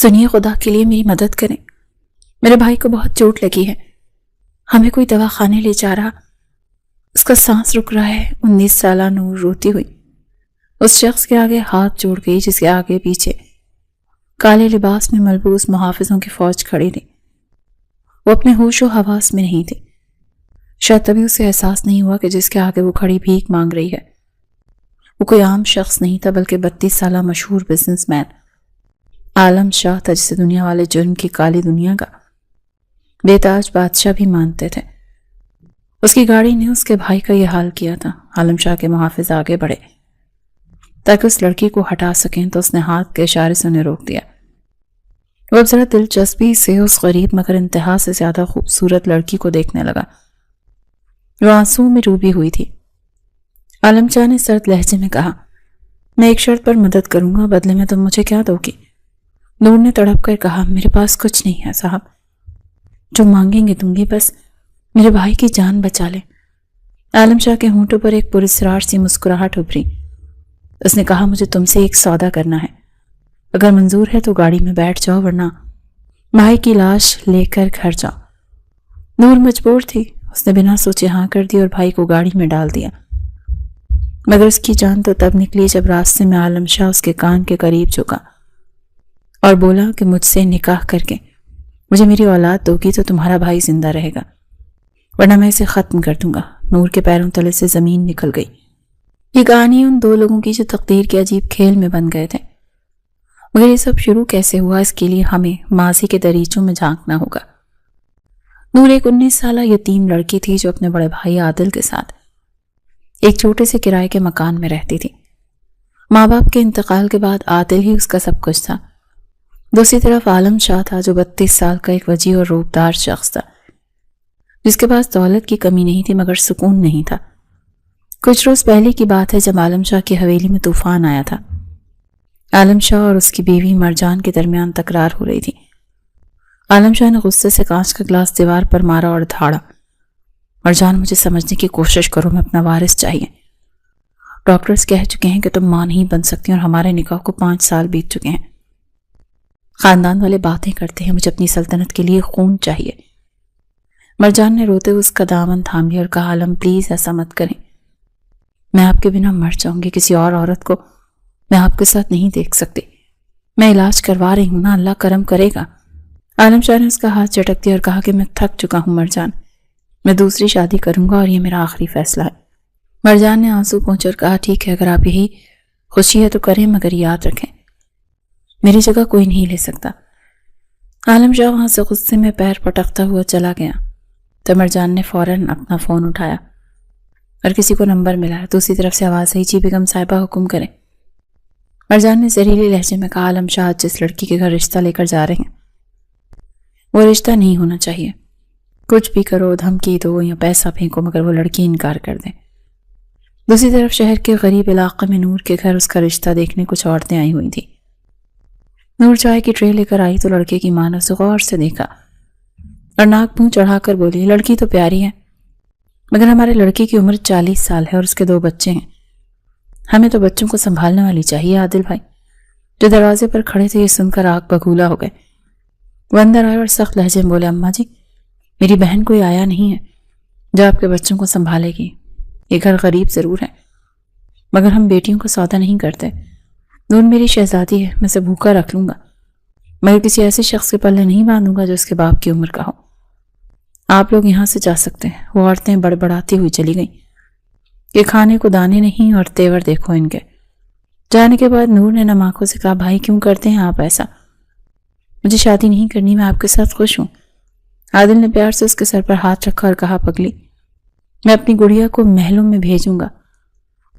سنیے، خدا کے لیے میری مدد کریں، میرے بھائی کو بہت چوٹ لگی ہے، ہمیں کوئی دوا خانے لے جا رہا، اس کا سانس رک رہا ہے۔ 19 سالہ نور روتی ہوئی اس شخص کے آگے ہاتھ جوڑ گئی جس کے آگے پیچھے کالے لباس میں ملبوس محافظوں کی فوج کھڑی تھی۔ وہ اپنے ہوش و حواس میں نہیں تھی، شاید تبھی اسے احساس نہیں ہوا کہ جس کے آگے وہ کھڑی بھیک مانگ رہی ہے وہ کوئی عام شخص نہیں تھا، بلکہ 32 سالہ مشہور بزنس مین عالم شاہ تھا، جسے دنیا والے جرم کی کالی دنیا کا بے تاج بادشاہ بھی مانتے تھے۔ اس کی گاڑی نے اس کے بھائی کا یہ حال کیا تھا۔ عالم شاہ کے محافظ آگے بڑھے تاکہ اس لڑکی کو ہٹا سکیں، تو اس نے ہاتھ کے اشارے سے انہیں روک دیا۔ وہ اب ذرا دلچسپی سے اس غریب مگر انتہا سے زیادہ خوبصورت لڑکی کو دیکھنے لگا۔ وہ آنسو میں ڈوبی ہوئی تھی۔ عالم شاہ نے سرد لہجے میں کہا، میں ایک شرط پر مدد کروں گا، بدلے میں تم مجھے کیا دو گی؟ نور نے تڑپ کر کہا، میرے پاس کچھ نہیں ہے صاحب، جو مانگیں گے دوں گی، بس میرے بھائی کی جان بچا لیں۔ عالم شاہ کے ہونٹوں پر ایک پراسرار سی مسکراہٹ ابھری۔ اس نے کہا، مجھے تم سے ایک سودا کرنا ہے، اگر منظور ہے تو گاڑی میں بیٹھ جاؤ، ورنہ بھائی کی لاش لے کر گھر جاؤ۔ نور مجبور تھی، اس نے بنا سوچے ہاں کر دی اور بھائی کو گاڑی میں ڈال دیا، مگر اس کی جان تو تب نکلی جب راستے میں عالم شاہ اس کے کان کے قریب جھکا اور بولا کہ مجھ سے نکاح کر کے مجھے میری اولاد دو گی تو تمہارا بھائی زندہ رہے گا، ورنہ میں اسے ختم کر دوں گا۔ نور کے پیروں تلے سے زمین نکل گئی۔ یہ کہانی ان دو لوگوں کی جو تقدیر کے عجیب کھیل میں بن گئے تھے، مگر یہ سب شروع کیسے ہوا، اس کے لیے ہمیں ماضی کے دریچوں میں جھانکنا ہوگا۔ نور ایک 19 سالہ یتیم لڑکی تھی جو اپنے بڑے بھائی عادل کے ساتھ ایک چھوٹے سے کرائے کے مکان میں رہتی تھی۔ ماں باپ کے انتقال کے بعد عادل ہی اس کا سب کچھ تھا۔ دوسری طرف عالم شاہ تھا جو 32 سال کا ایک وجیح اور روبدار شخص تھا، جس کے پاس دولت کی کمی نہیں تھی مگر سکون نہیں تھا۔ کچھ روز پہلے کی بات ہے جب عالم شاہ کی حویلی میں طوفان آیا تھا۔ عالم شاہ اور اس کی بیوی مرجان کے درمیان تکرار ہو رہی تھی۔ عالم شاہ نے غصے سے کانچ کا گلاس دیوار پر مارا اور دھاڑا، مرجان مجھے سمجھنے کی کوشش کرو، میں اپنا وارث چاہیے۔ ڈاکٹرز کہہ چکے ہیں کہ تم ماں نہیں بن سکتی اور ہمارے نکاح کو 5 سال بیت چکے ہیں۔ خاندان والے باتیں کرتے ہیں، مجھے اپنی سلطنت کے لیے خون چاہیے۔ مرجان نے روتے ہوئے اس کا دامن تھام لیا اور کہا، عالم پلیز ایسا مت کریں، میں آپ کے بنا مر جاؤں گی، کسی اور عورت کو میں آپ کے ساتھ نہیں دیکھ سکتی، میں علاج کروا رہی ہوں نا، اللہ کرم کرے گا۔ عالم شاہ نے اس کا ہاتھ چٹک دیا اور کہا کہ میں تھک چکا ہوں مرجان، میں دوسری شادی کروں گا اور یہ میرا آخری فیصلہ ہے۔ مرجان نے آنسو پونچھے اور کہا، ٹھیک ہے، اگر آپ یہی خوشی ہے تو کریں، مگر یاد رکھیں میری جگہ کوئی نہیں لے سکتا۔ عالم شاہ وہاں سے غصے میں پیر پٹکتا ہوا چلا گیا تو مرجان نے فوراً اپنا فون اٹھایا اور کسی کو نمبر ملا۔ دوسری طرف سے آواز آئی، جی بیگم صاحبہ حکم کریں۔ مرجان نے زہریلی لہجے میں کہا، عالم شاہ جس لڑکی کے گھر رشتہ لے کر جا رہے ہیں وہ رشتہ نہیں ہونا چاہیے، کچھ بھی کرو، دھمکی دو یا پیسہ پھینکو، مگر وہ لڑکی انکار کر دے۔ دوسری طرف شہر کے غریب علاقے میں نور کے گھر اس کا رشتہ دیکھنے کچھ عورتیں آئی ہوئی تھیں۔ نور چائے کی ٹرے لے کر آئی تو لڑکے کی ماں نے اسے غور سے دیکھا اور ناک منہ چڑھا کر بولی، لڑکی تو پیاری ہے مگر ہمارے لڑکی کی عمر 40 سال ہے اور اس کے 2 بچے ہیں، ہمیں تو بچوں کو سنبھالنے والی چاہیے۔ عادل بھائی جو دروازے پر کھڑے تھے یہ سن کر آگ بگولا ہو گئے۔ وہ اندر آئے اور سخت لہجے میں بولے، اماں جی میری بہن کوئی آیا نہیں ہے جو آپ کے بچوں کو سنبھالے گی، یہ گھر غریب ضرور ہے مگر ہم بیٹیوں کو سودا نہیں کرتے، نور میری شہزادی ہے، میں اسے بھوکا رکھ لوں گا مگر کسی ایسے شخص کے پلے نہیں باندھوں گا جو اس کے باپ کی عمر کا ہو۔ آپ لوگ یہاں سے جا سکتے ہیں۔ وہ عورتیں بڑبڑاتی ہوئی چلی گئیں کہ کھانے کو دانے نہیں اور تیور دیکھو ان کے۔ جانے کے بعد نور نے نم آنکھوں سے کہا، بھائی کیوں کرتے ہیں آپ ایسا، مجھے شادی نہیں کرنی، میں آپ کے ساتھ خوش ہوں۔ عادل نے پیار سے اس کے سر پر ہاتھ رکھا اور کہا، پگلی میں اپنی گڑیا کو محلوں میں بھیجوں گا،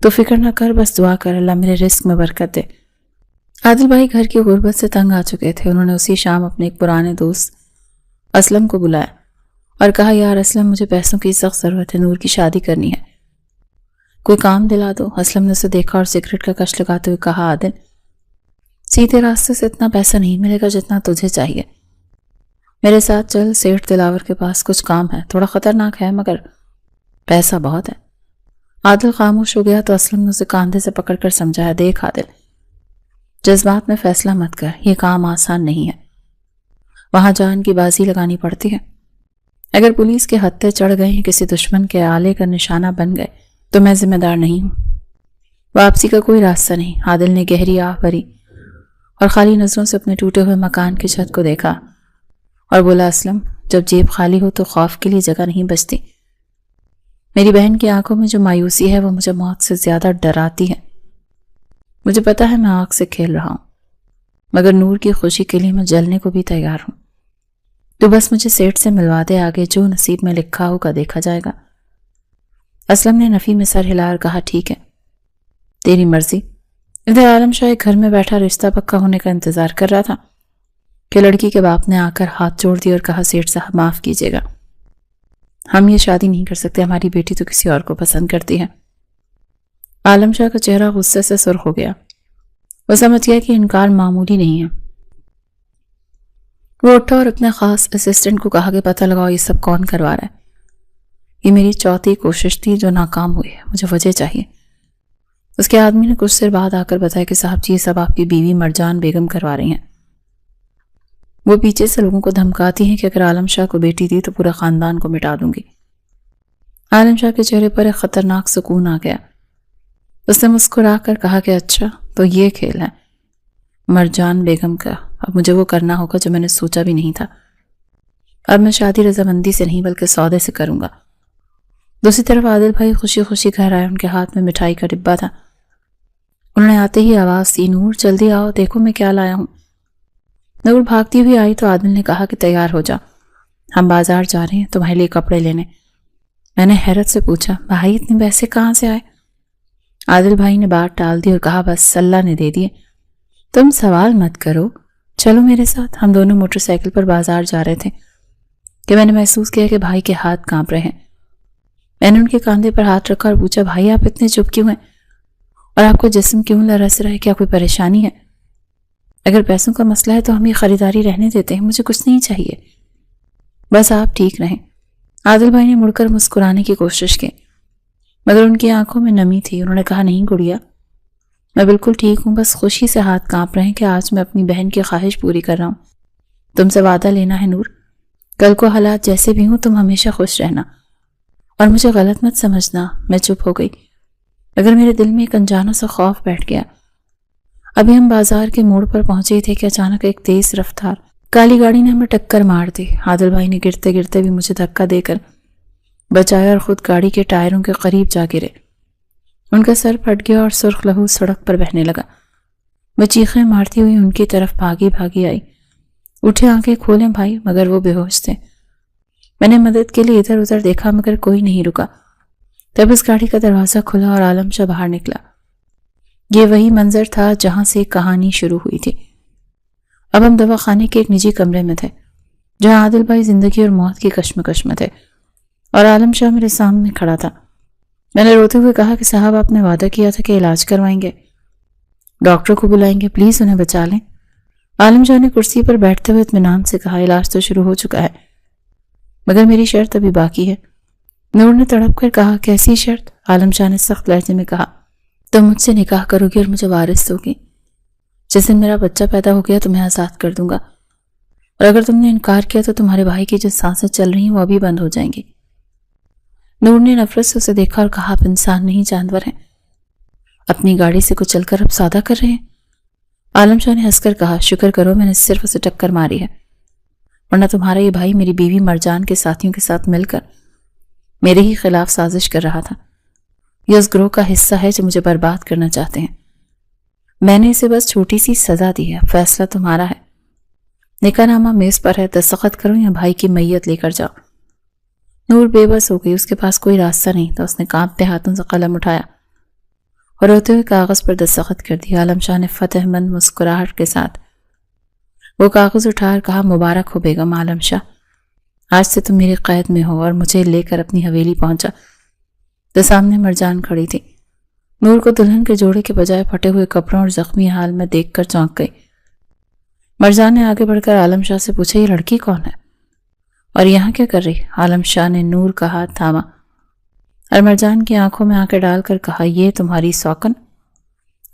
تو فکر نہ کر، بس دعا کر اللہ میرے رزق میں برکت دے۔ عادل بھائی گھر کی غربت سے تنگ آ چکے تھے۔ انہوں نے اسی شام اپنے ایک پرانے دوست اسلم کو بلایا اور کہا، یار اسلم مجھے پیسوں کی سخت ضرورت ہے، نور کی شادی کرنی ہے، کوئی کام دلا دو۔ اسلم نے اسے دیکھا اور سگریٹ کا کش لگاتے ہوئے کہا، عادل سیدھے راستے سے اتنا پیسہ نہیں ملے گا جتنا تجھے چاہیے، میرے ساتھ چل، سیٹھ دلاور کے پاس کچھ کام ہے، تھوڑا خطرناک ہے مگر پیسہ بہت ہے۔ عادل خاموش ہو گیا تو اسلم نے اسے کاندھے سے پکڑ کر سمجھایا، دیکھ عادل جذبات میں فیصلہ مت کر، یہ کام آسان نہیں ہے، وہاں جان کی بازی لگانی پڑتی ہے۔ اگر پولیس کے ہتھے چڑھ گئے، کسی دشمن کے آلے کا نشانہ بن گئے تو میں ذمہ دار نہیں ہوں۔ واپسی کا کوئی راستہ نہیں۔ عادل نے گہری آہ بھری اور خالی نظروں سے اپنے ٹوٹے ہوئے مکان کی چھت کو دیکھا اور بولا، اسلم، جب جیب خالی ہو تو خوف کے لیے جگہ نہیں بچتی۔ میری بہن کی آنکھوں میں جو مایوسی ہے وہ مجھے موت سے زیادہ ڈراتی ہے۔ مجھے پتا ہے میں آگ سے کھیل رہا ہوں، مگر نور کی خوشی کے لیے میں جلنے کو بھی تیار ہوں۔ تو بس مجھے سیٹ سے ملوا دے، آگے جو نصیب میں لکھا ہوگا دیکھا جائے گا۔ اسلم نے نفی میں سر ہلا کر کہا، ٹھیک ہے، تیری مرضی۔ ادھر عالم شاہ گھر میں بیٹھا رشتہ پکا ہونے کا انتظار کر رہا تھا کہ لڑکی کے باپ نے آ کر ہاتھ جوڑ دیا اور کہا، سیٹ صاحب معاف کیجیے گا، ہم یہ شادی نہیں کر سکتے، ہماری بیٹی تو کسی اور کو پسند کرتی ہے۔ عالم شاہ کا چہرہ غصے سے سرخ ہو گیا۔ وہ سمجھ گیا کہ انکار معمولی نہیں ہے۔ وہ اٹھا اور اپنے خاص اسسٹنٹ کو کہا کہ پتہ لگاؤ یہ سب کون کروا رہا ہے۔ یہ میری چوتھی کوشش تھی جو ناکام ہوئی ہے، مجھے وجہ چاہیے۔ اس کے آدمی نے کچھ دیر بعد آ کر بتایا کہ صاحب جی، یہ سب آپ کی بیوی مرجان بیگم کروا رہی ہیں۔ وہ پیچھے سے لوگوں کو دھمکاتی ہیں کہ اگر عالم شاہ کو بیٹی دی تو پورے خاندان کو مٹا دوں گی۔ عالم شاہ کے چہرے پر ایک خطرناک سکون آ گیا۔ اس نے مسکرا کر کہا کہ اچھا تو یہ کھیل ہے مرجان بیگم کا، اب مجھے وہ کرنا ہوگا جو میں نے سوچا بھی نہیں تھا۔ اب میں شادی رضامندی سے نہیں بلکہ سودے سے کروں گا۔ دوسری طرف عادل بھائی خوشی خوشی گھر آئے، ان کے ہاتھ میں مٹھائی کا ڈبہ تھا۔ انہوں نے آتے ہی آواز دی، نور جلدی آؤ، دیکھو میں کیا لایا ہوں۔ نور بھاگتی ہوئی آئی تو عادل نے کہا کہ تیار ہو جا، ہم بازار جا رہے ہیں تمہارے لیے کپڑے لینے۔ میں نے حیرت سے پوچھا، بھائی اتنے پیسے کہاں سے آئے؟ عادل بھائی نے بات ٹال دی اور کہا، بس اللہ نے دے دیے، تم سوال مت کرو، چلو میرے ساتھ۔ ہم دونوں موٹر سائیکل پر بازار جا رہے تھے کہ میں نے محسوس کیا کہ بھائی کے ہاتھ کانپ رہے ہیں۔ میں نے ان کے کاندھے پر ہاتھ رکھا اور پوچھا، بھائی آپ اتنے چپ کیوں ہیں اور آپ کو جسم کیوں لرز رہا ہے؟ کیا کوئی پریشانی ہے؟ اگر پیسوں کا مسئلہ ہے تو ہم یہ خریداری رہنے دیتے ہیں، مجھے کچھ نہیں چاہیے، بس آپ ٹھیک رہیں۔ عادل بھائی نے مڑ کر مسکرانے کی کوشش کی مگر ان کی آنکھوں میں نمی تھی۔ انہوں نے کہا، نہیں گڑیا، میں بالکل ٹھیک ہوں، بس خوشی سے ہاتھ کانپ رہے ہیں کہ آج میں اپنی بہن کی خواہش پوری کر رہا ہوں۔ تم سے وعدہ لینا ہے نور، کل کو حالات جیسے بھی ہوں تم ہمیشہ خوش رہنا، اور مجھے غلط مت سمجھنا۔ میں چپ ہو گئی، اگر میرے دل میں ایک انجانوں سا خوف بیٹھ گیا۔ ابھی ہم بازار کے موڑ پر پہنچے تھے کہ اچانک ایک تیز رفتار کالی گاڑی نے ہمیں ٹکر مار دی۔ عادل بھائی نے گرتے گرتے بھی مجھے دھکا دے کر بچایا اور خود گاڑی کے ٹائروں کے قریب جا گرے۔ ان کا سر پھٹ گیا اور سرخ لہو سڑک پر بہنے لگا۔ میں چیخیں مارتی ہوئی ان کی طرف بھاگی آئی۔ اٹھے، آنکھیں کھولیں بھائی، مگر وہ بے ہوش تھے۔ میں نے مدد کے لیے ادھر ادھر دیکھا مگر کوئی نہیں رکا۔ تب اس گاڑی کا دروازہ کھلا اور عالم شاہ باہر نکلا۔ یہ وہی منظر تھا جہاں سے ایک کہانی شروع ہوئی تھی۔ اب ہم دواخانے کے ایک نجی کمرے میں تھے جہاں عادل بھائی زندگی اور موت کی کشمکش میں تھے اور عالم شاہ میرے سامنے کھڑا تھا۔ میں نے روتے ہوئے کہا کہ صاحب آپ نے وعدہ کیا تھا کہ علاج کروائیں گے، ڈاکٹر کو بلائیں گے، پلیز انہیں بچا لیں۔ عالم شاہ نے کرسی پر بیٹھتے ہوئے اطمینان سے کہا، علاج تو شروع ہو چکا ہے مگر میری شرط ابھی باقی ہے۔ نور نے تڑپ کر کہا، کیسی شرط؟ عالم شاہ نے سخت لہجے میں کہا، تم مجھ سے نکاح کرو گی اور مجھے وارث ہوگی۔ جس دن میرا بچہ پیدا ہو گیا تمہیں آزاد کر دوں گا، اور اگر تم نے انکار کیا تو تمہارے بھائی کی جو سانسیں چل رہی ہیں وہ ابھی بند ہو جائیں گی۔ نور نے نفرت سے اسے دیکھا اور کہا، آپ انسان نہیں جانور ہیں، اپنی گاڑی سے کچل کر اب سودا کر رہے ہیں۔ عالم شاہ نے ہنس کر کہا، شکر کرو میں نے صرف اسے ٹکر ماری ہے، ورنہ تمہارا یہ بھائی میری بیوی مرجان کے ساتھیوں کے ساتھ مل کر میرے ہی خلاف سازش کر رہا تھا۔ یہ اس گروہ کا حصہ ہے جو مجھے برباد کرنا چاہتے ہیں۔ میں نے اسے بس چھوٹی سی سزا دی ہے، فیصلہ تمہارا ہے۔ نکاح نامہ میز پر ہے، دستخط کرو یا بھائی کی میت لے کر جاؤ۔ نور بے بس ہو گئی، اس کے پاس کوئی راستہ نہیں تھا۔ اس نے کانپتے ہاتھوں سے قلم اٹھایا اور روتے ہوئے کاغذ پر دستخط کر دیا۔ عالم شاہ نے فتح مند مسکراہٹ کے ساتھ وہ کاغذ اٹھا کر کہا، مبارک ہو بیگم عالم شاہ، آج سے تم میری قید میں ہو۔ اور مجھے لے کر اپنی حویلی پہنچا تو سامنے مرجان کھڑی تھی۔ نور کو دلہن کے جوڑے کے بجائے پھٹے ہوئے کپڑوں اور زخمی حال میں دیکھ کر چونک گئی۔ مرجان نے آگے بڑھ کر عالم شاہ سے پوچھا، یہ لڑکی کون ہے اور یہاں کیا کر رہی؟ عالم شاہ نے نور کا ہاتھ تھاما اور مرجان کی آنکھوں میں آنکھیں ڈال کر کہا، یہ تمہاری سوکن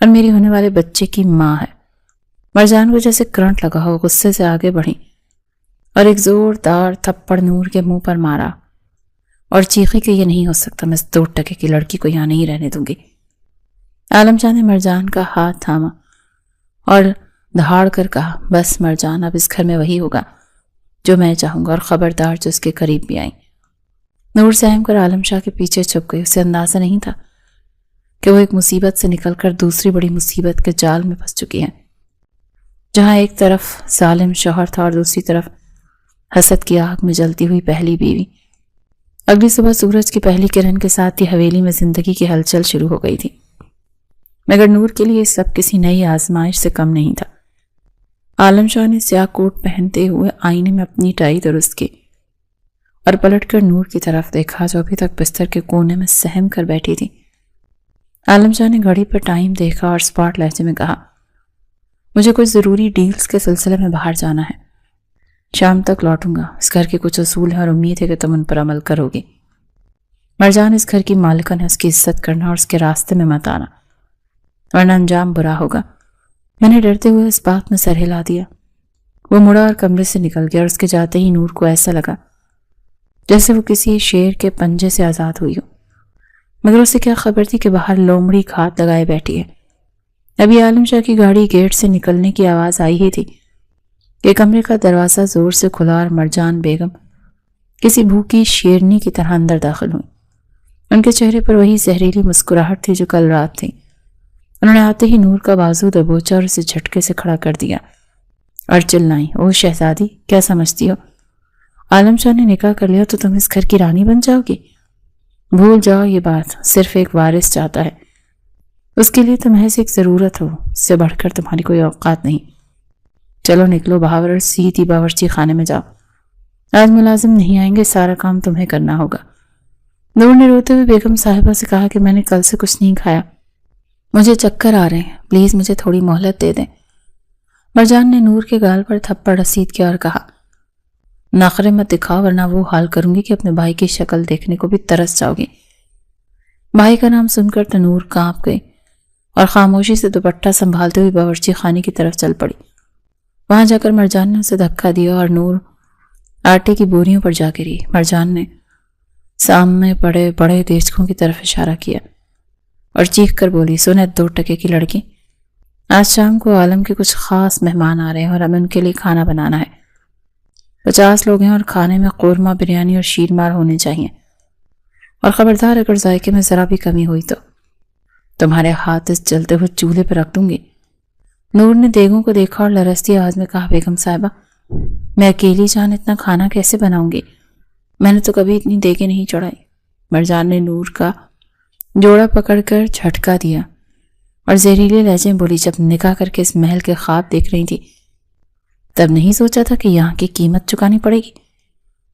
اور میری ہونے والے بچے کی ماں ہے۔ مرجان کو جیسے کرنٹ لگا ہو غصے سے آگے بڑھی اور ایک زوردار تھپڑ نور کے منہ پر مارا اور چیخی کہ یہ نہیں ہو سکتا، میں اس 2 ٹکے کی لڑکی کو یہاں نہیں رہنے دوں گی۔ عالم شاہ نے مرجان کا ہاتھ تھاما اور دھاڑ کر کہا، بس مرجان، اب اس گھر میں وہی ہوگا جو میں چاہوں گا، اور خبردار جو اس کے قریب بھی آئیں۔ نور سہم کر عالم شاہ کے پیچھے چھپ گئی۔ اسے اندازہ نہیں تھا کہ وہ ایک مصیبت سے نکل کر دوسری بڑی مصیبت کے جال میں پھنس چکی ہیں، جہاں ایک طرف ظالم شوہر تھا اور دوسری طرف حسد کی آگ میں جلتی ہوئی پہلی بیوی۔ اگلی صبح سورج کی پہلی کرن کے ساتھ ہی حویلی میں زندگی کی ہلچل شروع ہو گئی تھی، مگر نور کے لیے سب کسی نئی آزمائش سے کم نہیں تھا۔ عالم شاہ نے سیاہ کوٹ پہنتے ہوئے آئینے میں اپنی ٹائی درست کی اور پلٹ کر نور کی طرف دیکھا، جو ابھی تک بستر کے کونے میں سہم کر بیٹھی تھی۔ عالم شاہ نے گھڑی پر ٹائم دیکھا اور سپاٹ لہجے میں کہا، مجھے کچھ ضروری ڈیلز کے سلسلے میں باہر جانا ہے، شام تک لوٹوں گا۔ اس گھر کے کچھ اصول ہیں اور امید ہے کہ تم ان پر عمل کرو گی۔ مرجان اس گھر کی مالکن ہے، اس کی عزت کرنا اور اس کے راستے میں مت آنا، ورنہ انجام برا ہوگا۔ میں نے ڈرتے ہوئے اس بات میں سر ہلا دیا۔ وہ مڑا اور کمرے سے نکل گیا، اور اس کے جاتے ہی نور کو ایسا لگا جیسے وہ کسی شیر کے پنجے سے آزاد ہوئی ہو، مگر اسے کیا خبر تھی کہ باہر لومڑی کھات لگائے بیٹھی ہے۔ ابھی عالم شاہ کی گاڑی گیٹ سے نکلنے کی آواز آئی ہی تھی کہ کمرے کا دروازہ زور سے کھلا اور مرجان بیگم کسی بھوکی شیرنی کی طرح اندر داخل ہوئی۔ ان کے چہرے پر وہی زہریلی مسکراہٹ تھی جو کل رات تھی۔ انہوں نے آتے ہی نور کا بازو دبوچا اور اسے جھٹکے سے کھڑا کر دیا اور چلائیں، او شہزادی، کیا سمجھتی ہو؟ عالم شاہ نے نکاح کر لیا تو تم اس گھر کی رانی بن جاؤ گی؟ بھول جاؤ یہ بات، صرف ایک وارث چاہتا ہے، اس کے لیے تو محض ایک ضرورت ہو، اس سے بڑھ کر تمہاری کوئی اوقات نہیں۔ چلو نکلو باہر اور سیدھی باورچی خانے میں جاؤ، آج ملازم نہیں آئیں گے، سارا کام تمہیں کرنا ہوگا۔ نور نے روتے ہوئے بیگم صاحبہ سے کہا کہ میں نے کل سے کچھ نہیں کھایا، مجھے چکر آ رہے ہیں، پلیز مجھے تھوڑی مہلت دے دیں۔ مرجان نے نور کے گال پر تھپڑ رسید کیا اور کہا، ناخرے مت دکھاؤ ورنہ وہ حال کروں گی کہ اپنے بھائی کی شکل دیکھنے کو بھی ترس جاؤ گی۔ بھائی کا نام سن کر تو نور کانپ گئی اور خاموشی سے دوپٹہ سنبھالتے ہوئے باورچی خانے کی طرف چل پڑی۔ وہاں جا کر مرجان نے اسے دھکا دیا اور نور آٹے کی بوریوں پر جا گری۔ مرجان نے سامنے پڑے بڑے دیچکوں کی طرف اشارہ کیا اور چیخ کر بولی، سنے 2 ٹکے کی لڑکی، آج شام کو عالم کے کچھ خاص مہمان آ رہے ہیں اور ہمیں ان کے لیے کھانا بنانا ہے۔ 50 لوگ ہیں اور کھانے میں قورمہ، بریانی اور شیرمار ہونے چاہیے، اور خبردار اگر ذائقے میں ذرا بھی کمی ہوئی تو تمہارے ہاتھ اس جلتے ہوئے چولہے پر رکھ دوں گی۔ نور نے دیگوں کو دیکھا اور لرزتی آواز میں کہا، بیگم صاحبہ، میں اکیلی جان اتنا کھانا کیسے بناؤں گی؟ میں نے تو کبھی اتنی دیگیں نہیں چڑھائی۔ مرجان نے نور کا جوڑا پکڑ کر جھٹکا دیا اور زہریلے لہجے میں بولی، جب نکاح کر کے اس محل کے خواب دیکھ رہی تھی تب نہیں سوچا تھا کہ یہاں کی قیمت چکانی پڑے گی؟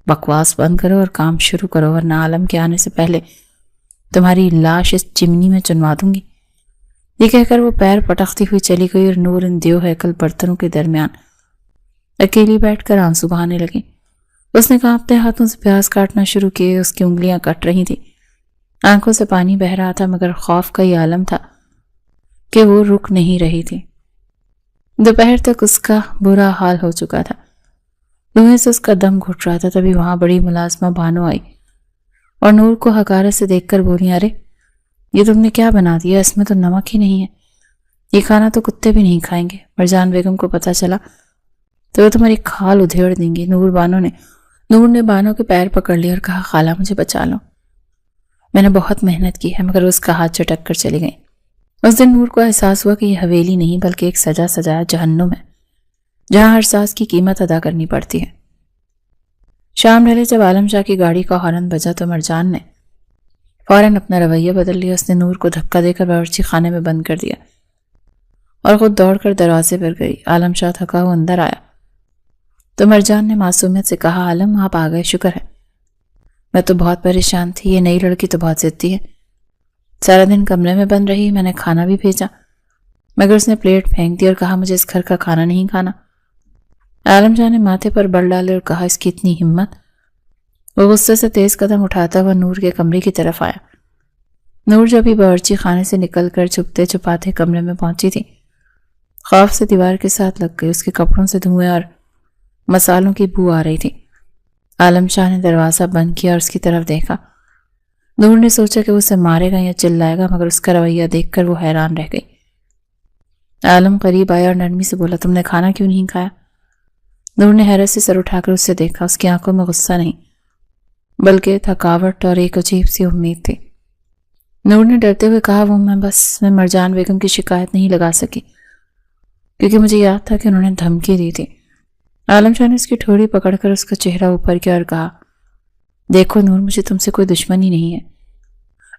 بکواس بند کرو اور کام شروع کرو، ورنہ عالم کے آنے سے پہلے تمہاری لاش اس چمنی میں چنوا دوں گی۔ یہ کہہ کر وہ پیر پٹکتی ہوئی چلی گئی اور نور ان دیو ہیکل برتنوں کے درمیان اکیلی بیٹھ کر آنسو بہانے لگی۔ اس نے کانپتے ہاتھوں سے پیاز کاٹنا شروع کیے، اس کی انگلیاں کٹ رہی تھی، آنکھوں سے پانی بہہ رہا تھا، مگر خوف کا یہ عالم تھا کہ وہ رک نہیں رہی تھی۔ دوپہر تک اس کا برا حال ہو چکا تھا، دھوئیں سے اس کا دم گھٹ رہا تھا۔ تبھی وہاں بڑی ملازمہ بانو آئی اور نور کو حقارت سے دیکھ کر بولی، ارے یہ تم نے کیا بنا دیا؟ اس میں تو نمک ہی نہیں ہے، یہ کھانا تو کتے بھی نہیں کھائیں گے، مرجان بیگم کو پتہ چلا تو وہ تمہاری کھال ادھیڑ دیں گی۔ نور نے بانو کے پیر پکڑ لیا اور کہا، خالہ مجھے بچا لو، میں نے بہت محنت کی ہے، مگر اس کا ہاتھ چٹک کر چلی گئی۔ اس دن نور کو احساس ہوا کہ یہ حویلی نہیں بلکہ ایک سجا سجایا جہنم ہے، جہاں ہر سانس کی قیمت ادا کرنی پڑتی ہے۔ شام ڈھلے جب عالم شاہ کی گاڑی کا ہارن بجا تو مرجان نے فوراً اپنا رویہ بدل لیا۔ اس نے نور کو دھکا دے کر باورچی خانے میں بند کر دیا اور خود دوڑ کر دروازے پر گئی۔ عالم شاہ تھکا ہوا اندر آیا تو مرجان نے معصومیت سے کہا، عالم آپ آ گئے، شکر ہے، میں تو بہت پریشان تھی، یہ نئی لڑکی تو بہت ضدی ہے، سارا دن کمرے میں بند رہی، میں نے کھانا بھی بھیجا مگر اس نے پلیٹ پھینک دی اور کہا مجھے اس گھر کا کھانا نہیں کھانا۔ عالم شاہ نے ماتھے پر بل ڈالے اور کہا، اس کی اتنی ہمت؟ وہ غصے سے تیز قدم اٹھاتا ہوا نور کے کمرے کی طرف آیا۔ نور جو ابھی باورچی خانے سے نکل کر چھپتے چھپاتے کمرے میں پہنچی تھی خوف سے دیوار کے ساتھ لگ گئی۔ اس کے کپڑوں سے دھوئیں اور مسالوں کی بو آ رہی تھی۔ عالم شاہ نے دروازہ بند کیا اور اس کی طرف دیکھا۔ نور نے سوچا کہ وہ اسے مارے گا یا چلائے گا، مگر اس کا رویہ دیکھ کر وہ حیران رہ گئی۔ عالم قریب آیا اور نرمی سے بولا، تم نے کھانا کیوں نہیں کھایا؟ نور نے حیرت سے سر اٹھا کر اس سے دیکھا۔ اس کی آنکھوں میں غصہ نہیں بلکہ تھکاوٹ اور ایک عجیب سی امید تھی۔ نور نے ڈرتے ہوئے کہا، میں مرجان بیگم کی شکایت نہیں لگا سکی کیونکہ مجھے یاد تھا کہ انہوں نے دھمکی دی تھی۔ عالم شاہ نے اس کی ٹھوڑی پکڑ کر اس کا چہرہ اوپر کیا اور کہا، دیکھو نور، مجھے تم سے کوئی دشمنی نہیں ہے،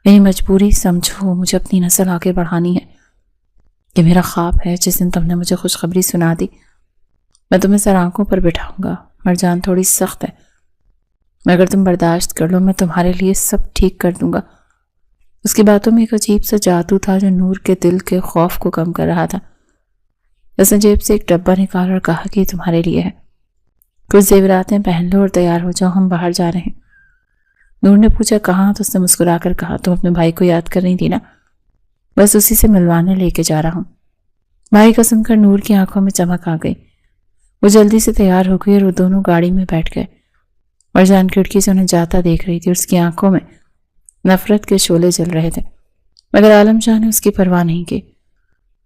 میری مجبوری سمجھو، مجھے اپنی نسل آگے بڑھانی ہے۔ یہ میرا خواب ہے۔ جس دن تم نے مجھے خوشخبری سنا دی میں تمہیں سر آنکھوں پر بٹھاؤں گا۔ مرجان تھوڑی سخت ہے مگر تم برداشت کر لو، میں تمہارے لیے سب ٹھیک کر دوں گا۔ اس کی باتوں میں ایک عجیب سا جادو تھا جو نور کے دل کے خوف کو کم کر رہا تھا۔ اس نے جیب سے ایک ڈبہ نکالا اور کہا کہ یہ تمہارے لیے ہے، کچھ زیوراتیں پہن لو اور تیار ہو جاؤ، ہم باہر جا رہے ہیں۔ نور نے پوچھا کہاں؟ تو اس نے مسکرا کر کہا، تم اپنے بھائی کو یاد کر رہی تھی نا، بس اسی سے ملوانے لے کے جا رہا ہوں۔ بھائی کا سن کر نور کی آنکھوں میں چمک آ گئی۔ وہ جلدی سے تیار ہو گئی اور وہ دونوں گاڑی میں بیٹھ گئے۔ مرجان کھڑکی سے انہیں جاتا دیکھ رہی تھی، اس کی آنکھوں میں نفرت کے شعلے جل رہے تھے، مگر عالم شاہ نے اس کی پرواہ نہیں کی۔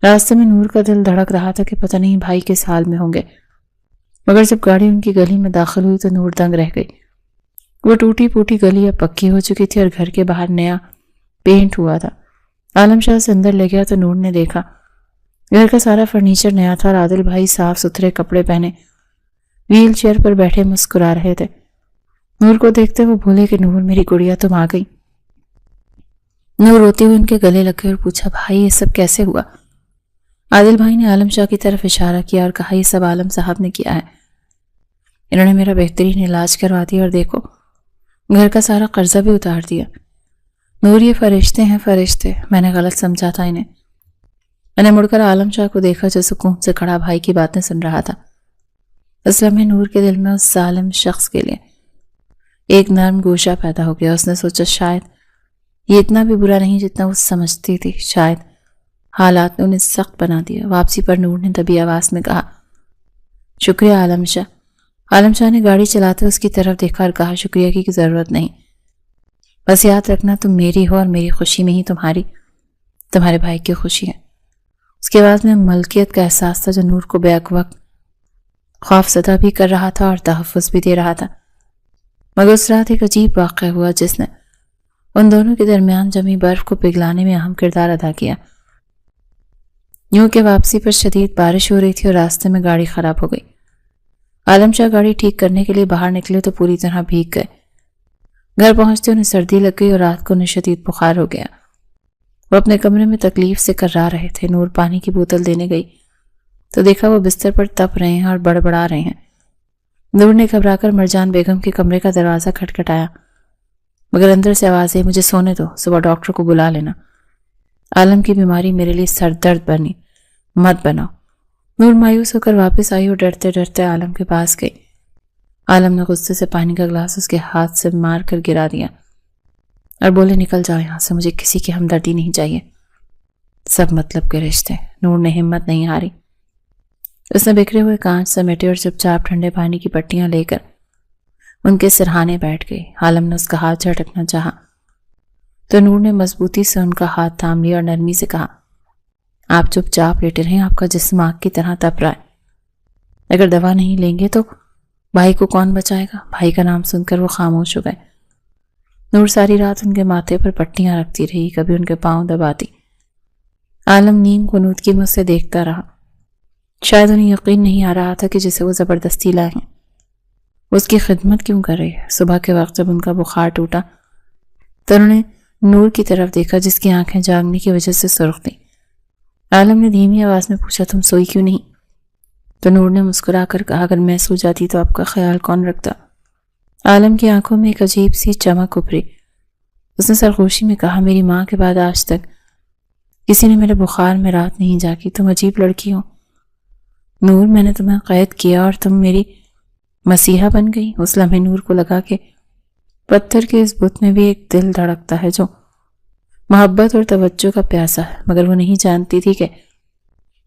راستے میں نور کا دل دھڑک رہا تھا کہ پتہ نہیں بھائی کس حال میں ہوں گے، مگر جب گاڑی ان کی گلی میں داخل ہوئی تو نور دنگ رہ گئی۔ وہ ٹوٹی پوٹی گلی اب پکی ہو چکی تھی اور گھر کے باہر نیا پینٹ ہوا تھا۔ عالم شاہ سے اندر لے گیا تو نور نے دیکھا گھر کا سارا فرنیچر نیا تھا اور عادل بھائی صاف ستھرے کپڑے پہنے ویل چیئر پر بیٹھے مسکرا رہے تھے۔ نور کو دیکھتے وہ بولے کہ نور میری گڑیا تم آ گئی۔ نور روتے ہوئے ان کے گلے لگ گئے اور پوچھا، بھائی یہ سب کیسے ہوا؟ عادل بھائی نے عالم شاہ کی طرف اشارہ کیا اور کہا، یہ سب عالم صاحب نے کیا ہے، انہوں نے میرا بہترین علاج کروا دیا اور دیکھو گھر کا سارا قرضہ بھی اتار دیا۔ نور یہ فرشتے ہیں، فرشتے، میں نے غلط سمجھا تھا انہیں۔ میں نے مڑ کر عالم شاہ کو دیکھا جو سکون سے کھڑا بھائی کی باتیں سن رہا تھا۔ اس لمحے نور کے دل میں اس ظالم شخص کے لیے ایک نرم گوشہ پیدا ہو گیا۔ اس نے سوچا شاید یہ اتنا بھی برا نہیں جتنا وہ سمجھتی تھی، شاید حالات نے انہیں سخت بنا دیا۔ واپسی پر نور نے دبی آواز میں کہا، شکریہ عالم شاہ۔ عالم شاہ نے گاڑی چلاتے اس کی طرف دیکھا اور کہا، شکریہ کی ضرورت نہیں، بس یاد رکھنا تم میری ہو اور میری خوشی میں ہی تمہارے بھائی کی خوشی ہے۔ اس کے بعد میں ملکیت کا احساس تھا جو نور کو بیک وقت خوف زدہ بھی کر رہا تھا اور تحفظ بھی دے رہا تھا۔ مگر اس رات ایک عجیب واقعہ ہوا جس نے ان دونوں کے درمیان جمی برف کو پگھلانے میں اہم کردار ادا کیا۔ یوں کہ واپسی پر شدید بارش ہو رہی تھی اور راستے میں گاڑی خراب ہو گئی۔ عالم شاہ گاڑی ٹھیک کرنے کے لیے باہر نکلے تو پوری طرح بھیگ گئے۔ گھر پہنچتے انہیں سردی لگ گئی اور رات کو انہیں شدید بخار ہو گیا۔ وہ اپنے کمرے میں تکلیف سے کرا رہے تھے۔ نور پانی کی بوتل دینے گئی تو دیکھا وہ بستر پر تپ رہے ہیں اور بڑبڑا رہے ہیں۔ نور نے گھبرا کر مرجان بیگم کے کمرے کا دروازہ کھٹکھٹایا، مگر اندر سے آواز آئی، مجھے سونے دو، صبح ڈاکٹر کو بلا لینا، عالم کی بیماری میرے لیے سر درد بنی، مت بناؤ۔ نور مایوس ہو کر واپس آئی اور ڈرتے ڈرتے عالم کے پاس گئی۔ عالم نے غصے سے پانی کا گلاس اس کے ہاتھ سے مار کر گرا دیا اور بولے، نکل جاؤ یہاں سے، مجھے کسی کی ہمدردی نہیں چاہیے، سب مطلب کے رشتے۔ نور نے ہمت نہیں ہاری، اس نے بکھرے ہوئے کانچ سمیٹے اور چپ چاپ ٹھنڈے پانی کی پٹیاں لے کر ان کے سرہانے بیٹھ گئی۔ عالم نے اس کا ہاتھ جھٹکنا چاہا تو نور نے مضبوطی سے ان کا ہاتھ تھام لیا اور نرمی سے کہا، آپ چپ چاپ لیٹے رہیں، آپ کا جسم آگ کی طرح تپ رہا ہے، اگر دوا نہیں لیں گے تو بھائی کو کون بچائے گا؟ بھائی کا نام سن کر وہ خاموش ہو گئے۔ نور ساری رات ان کے ماتھے پر پٹیاں رکھتی رہی، کبھی ان کے پاؤں دباتی۔ عالم نیم کنودگی میں اسے دیکھتا رہا، شاید انہیں یقین نہیں آ رہا تھا کہ جسے وہ زبردستی لائے ہیں وہ اس کی خدمت کیوں کر رہی ہے۔ صبح کے وقت جب ان کا بخار ٹوٹا تو انہوں نے نور کی طرف دیکھا جس کی آنکھیں جاگنے کی وجہ سے سرخ تھیں۔ عالم نے دھیمی آواز میں پوچھا، تم سوئی کیوں نہیں؟ تو نور نے مسکرا کر کہا، اگر میں سو جاتی تو آپ کا خیال کون رکھتا؟ عالم کی آنکھوں میں ایک عجیب سی چمک ابھری۔ اس نے سرخوشی میں کہا، میری ماں کے بعد آج تک کسی نے میرے بخار میں رات نہیں جاگی، تم عجیب لڑکی ہو۔ نور، میں نے تمہیں قید کیا اور تم میری مسیحا بن گئی۔ اس لمحے نور کو لگا کہ پتھر کے اس بت میں بھی ایک دل دھڑکتا ہے جو محبت اور توجہ کا پیاسا ہے، مگر وہ نہیں جانتی تھی کہ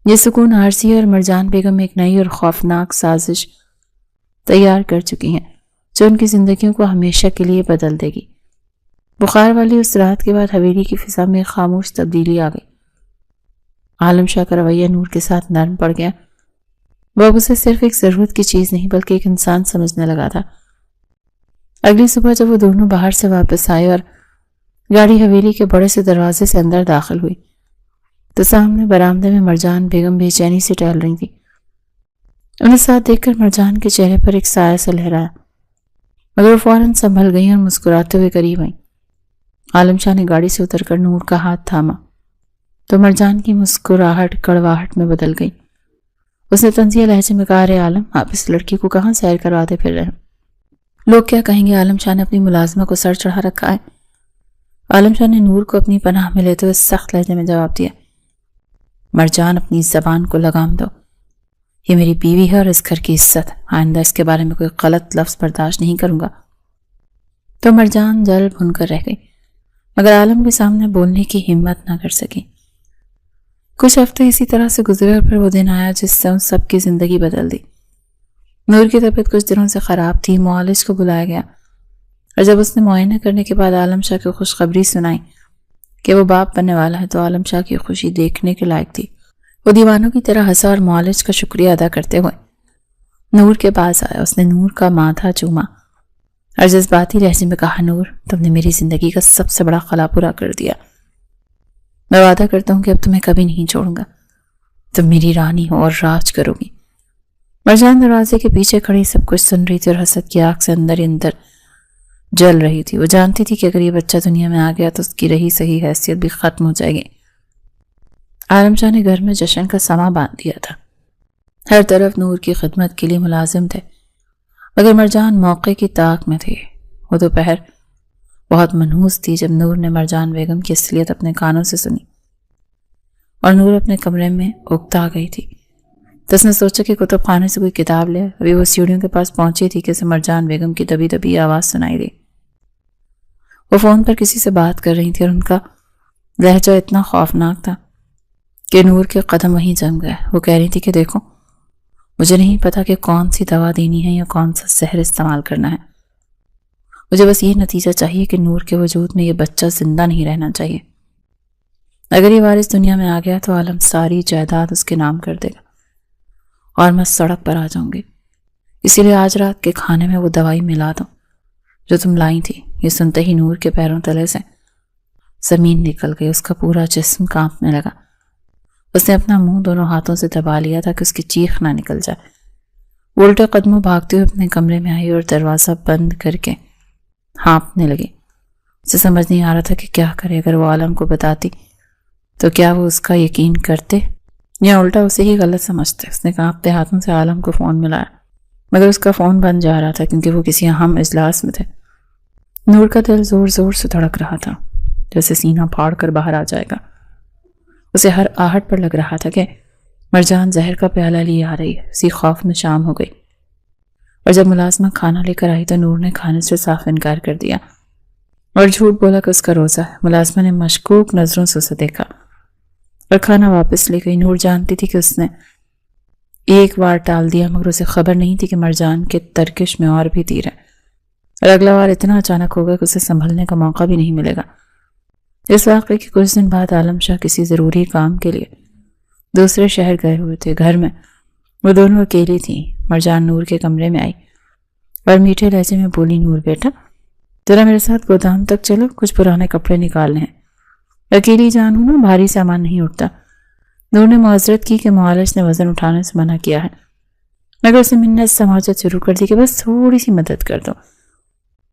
یہ سکون عارضی اور مرجان بیگم ایک نئی اور خوفناک سازش تیار کر چکی ہیں جو ان کی زندگیوں کو ہمیشہ کے لیے بدل دے گی۔ بخار والی اس رات کے بعد حویلی کی فضا میں خاموش تبدیلی آ گئی۔ عالم شاہ کا رویہ نور کے ساتھ نرم پڑ گیا۔ وہ اب اسے صرف ایک ضرورت کی چیز نہیں بلکہ ایک انسان سمجھنے لگا تھا۔ اگلی صبح جب وہ دونوں باہر سے واپس آئے اور گاڑی حویلی کے بڑے سے دروازے سے اندر داخل ہوئی تو سامنے برآمدے میں مرجان بیگم بے چینی سے ٹہل رہی تھی۔ انہیں ساتھ دیکھ کر مرجان کے چہرے پر ایک سایہ سا لہرایا، مگر وہ فوراً سنبھل گئیں اور مسکراتے ہوئے قریب آئیں۔ عالم شاہ نے گاڑی سے اتر کر نور کا ہاتھ تھاما تو مرجان کی مسکراہٹ کڑواہٹ میں بدل گئی۔ اس نے طنزیہ لہجے میں کہا، ارے عالم، آپ اس لڑکی کو کہاں سیر کرواتے پھر رہے ہیں؟ لوگ کیا کہیں گے؟ عالم شاہ نے اپنی ملازمہ کو سر چڑھا رکھا ہے۔ عالم شاہ نے نور کو اپنی پناہ میں لیتے ہوئے سخت لہجے میں جواب دیا، مرجان، اپنی زبان کو لگام دو۔ یہ میری بیوی ہے اور اس گھر کی عزت، آئندہ اس کے بارے میں کوئی غلط لفظ برداشت نہیں کروں گا۔ تو مرجان جل بھن کر رہ گئی، مگر عالم کے سامنے بولنے کی ہمت نہ کر سکی۔ کچھ ہفتے اسی طرح سے گزرے اور پھر وہ دن آیا جس سے ان سب کی زندگی بدل دی۔ نور کی طبیعت کچھ دنوں سے خراب تھی، معالج کو بلایا گیا اور جب اس نے معائنہ کرنے کے بعد عالم شاہ کی خوشخبری سنائی کہ وہ باپ بننے والا ہے تو عالم شاہ کی خوشی دیکھنے کے لائق تھی۔ وہ دیوانوں کی طرح ہنسا اور معالج کا شکریہ ادا کرتے ہوئے نور کے پاس آیا۔ اس نے نور کا ماتھا چوما اور جذباتی لہجے میں کہا، نور، تم نے میری زندگی کا سب سے بڑا خلا پورا کر دیا۔ میں وعدہ کرتا ہوں کہ اب تمہیں کبھی نہیں چھوڑوں گا۔ تم میری رانی ہو اور راج کرو گی۔ مرجان دروازے کے پیچھے کھڑی سب کچھ سن رہی تھی اور حسد کی آگ سے اندر ہی اندر جل رہی تھی۔ وہ جانتی تھی کہ اگر یہ بچہ دنیا میں آ گیا تو اس کی رہی صحیح حیثیت بھی ختم ہو جائے گی۔ عالم شاہ نے گھر میں جشن کا سما باندھ دیا تھا۔ ہر طرف نور کی خدمت کے لیے ملازم تھے، مگر مرجان موقع کی طاق میں تھی۔ وہ دوپہر بہت منحوس تھی جب نور نے مرجان بیگم کی اصلیت اپنے کانوں سے سنی اور نور اپنے کمرے میں اکتا گئی تھی تو اس نے سوچا کہ کتب خانے سے کوئی کتاب لے۔ ابھی وہ سیڑھیوں کے پاس پہنچی تھی کہ اسے مرجان بیگم کی دبی دبی آواز سنائی دی۔ وہ فون پر کسی سے بات کر رہی تھی اور ان کا لہجہ اتنا خوفناک تھا کہ نور کے قدم وہیں جم گئے۔ وہ کہہ رہی تھی کہ دیکھو، مجھے نہیں پتا کہ کون سی دوا دینی ہے یا کون سا زہر استعمال کرنا ہے، مجھے بس یہ نتیجہ چاہیے کہ نور کے وجود میں یہ بچہ زندہ نہیں رہنا چاہیے۔ اگر یہ وارث دنیا میں آ گیا تو عالم ساری جائیداد اس کے نام کر دے گا اور میں سڑک پر آ جاؤں گی۔ اسی لیے آج رات کے کھانے میں وہ دوائی ملا دو جو تم لائی تھی۔ یہ سنتے ہی نور کے پیروں تلے سے زمین نکل گئی، اس کا پورا جسم کانپنے لگا۔ اس نے اپنا منہ دونوں ہاتھوں سے دبا لیا تاکہ اس کی چیخ نہ نکل جائے۔ وہ الٹے قدموں بھاگتے ہوئے اپنے کمرے میں آئی اور دروازہ بند کر کے ہانپنے لگی۔ اسے سمجھ نہیں آ رہا تھا کہ کیا کرے۔ اگر وہ عالم کو بتاتی تو کیا وہ اس کا یقین کرتے یا الٹا اسے ہی غلط سمجھتے۔ اس نے کانپتے ہاتھوں سے عالم کو فون ملایا، مگر اس کا فون بند جا رہا تھا کیونکہ وہ کسی اہم اجلاس میں تھے۔ نور کا دل زور زور سے دھڑک رہا تھا، جیسے سینہ پھاڑ کر باہر آ جائے گا۔ اسے ہر آہٹ پر لگ رہا تھا کہ مرجان زہر کا پیالہ لیے آ رہی ہے۔ اسی خوف میں شام ہو گئی اور جب ملازمہ کھانا لے کر آئی تو نور نے کھانے سے صاف انکار کر دیا اور جھوٹ بولا کہ اس کا روزہ ہے۔ ملازمہ نے مشکوک نظروں سے اسے دیکھا اور کھانا واپس لے گئی۔ نور جانتی تھی کہ اس نے ایک بار ٹال دیا، مگر اسے خبر نہیں تھی کہ مرجان کے ترکش میں اور بھی تیر ہے اور اگلا بار اتنا اچانک ہوگا کہ اسے سنبھلنے کا موقع بھی نہیں ملے گا۔ اس واقعے کے کچھ دن بعد عالم شاہ کسی ضروری کام کے لیے دوسرے شہر گئے ہوئے تھے۔ گھر میں وہ دونوں اکیلی تھیں۔ مرجان نور کے کمرے میں آئی اور میٹھے لہجے میں بولی، نور بیٹا، ذرا میرے ساتھ گودام تک چلو، کچھ پرانے کپڑے نکالنے ہیں۔ اکیلی جان ہوں نا، بھاری سامان نہیں اٹھتا۔ نور نے معذرت کی کہ معالج نے وزن اٹھانے سے منع کیا ہے، مگر اسے منت سماجت شروع کر دی کہ بس تھوڑی سی مدد کر دو۔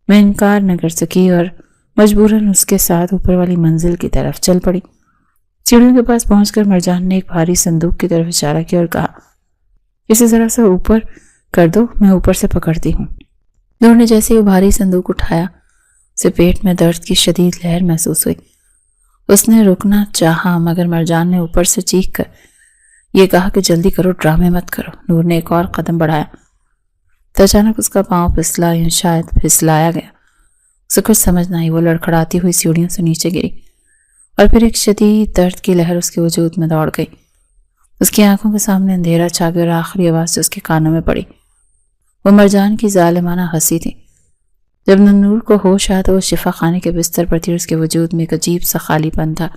میں انکار نہ کر سکی اور مجبوراً اس کے ساتھ اوپر والی منزل کی طرف چل پڑی۔ سیڑھیوں کے پاس پہنچ کر مرجان نے ایک بھاری صندوق کی طرف اشارہ کیا اور کہا، اسے ذرا سا اوپر کر دو، میں اوپر سے پکڑتی ہوں۔ نور نے جیسے وہ بھاری صندوق اٹھایا، اسے پیٹ میں درد کی شدید لہر محسوس ہوئی۔ اس نے رکنا چاہا مگر مرجان نے اوپر سے چیخ کر یہ کہا کہ جلدی کرو، ڈرامے مت کرو۔ نور نے ایک اور قدم بڑھایا تو اچانک اس کا پاؤں پھسلا یا شاید پھسلایا گیا۔ اسے کچھ سمجھ نہ آئی۔ وہ لڑکھڑاتی ہوئی سیڑھیوں سے نیچے گری اور پھر ایک شدید درد کی لہر اس کے وجود میں دوڑ گئی اس کی آنکھوں کے سامنے اندھیرا چھا گیا اور آخری آواز جو اس کے کانوں میں پڑی وہ مرجان کی ظالمانہ ہنسی تھی۔ جب نور کو ہوش آیا تو وہ شفا خانے کے بستر پر تھی اور اس کے وجود میں ایک عجیب سا خالی پن تھا۔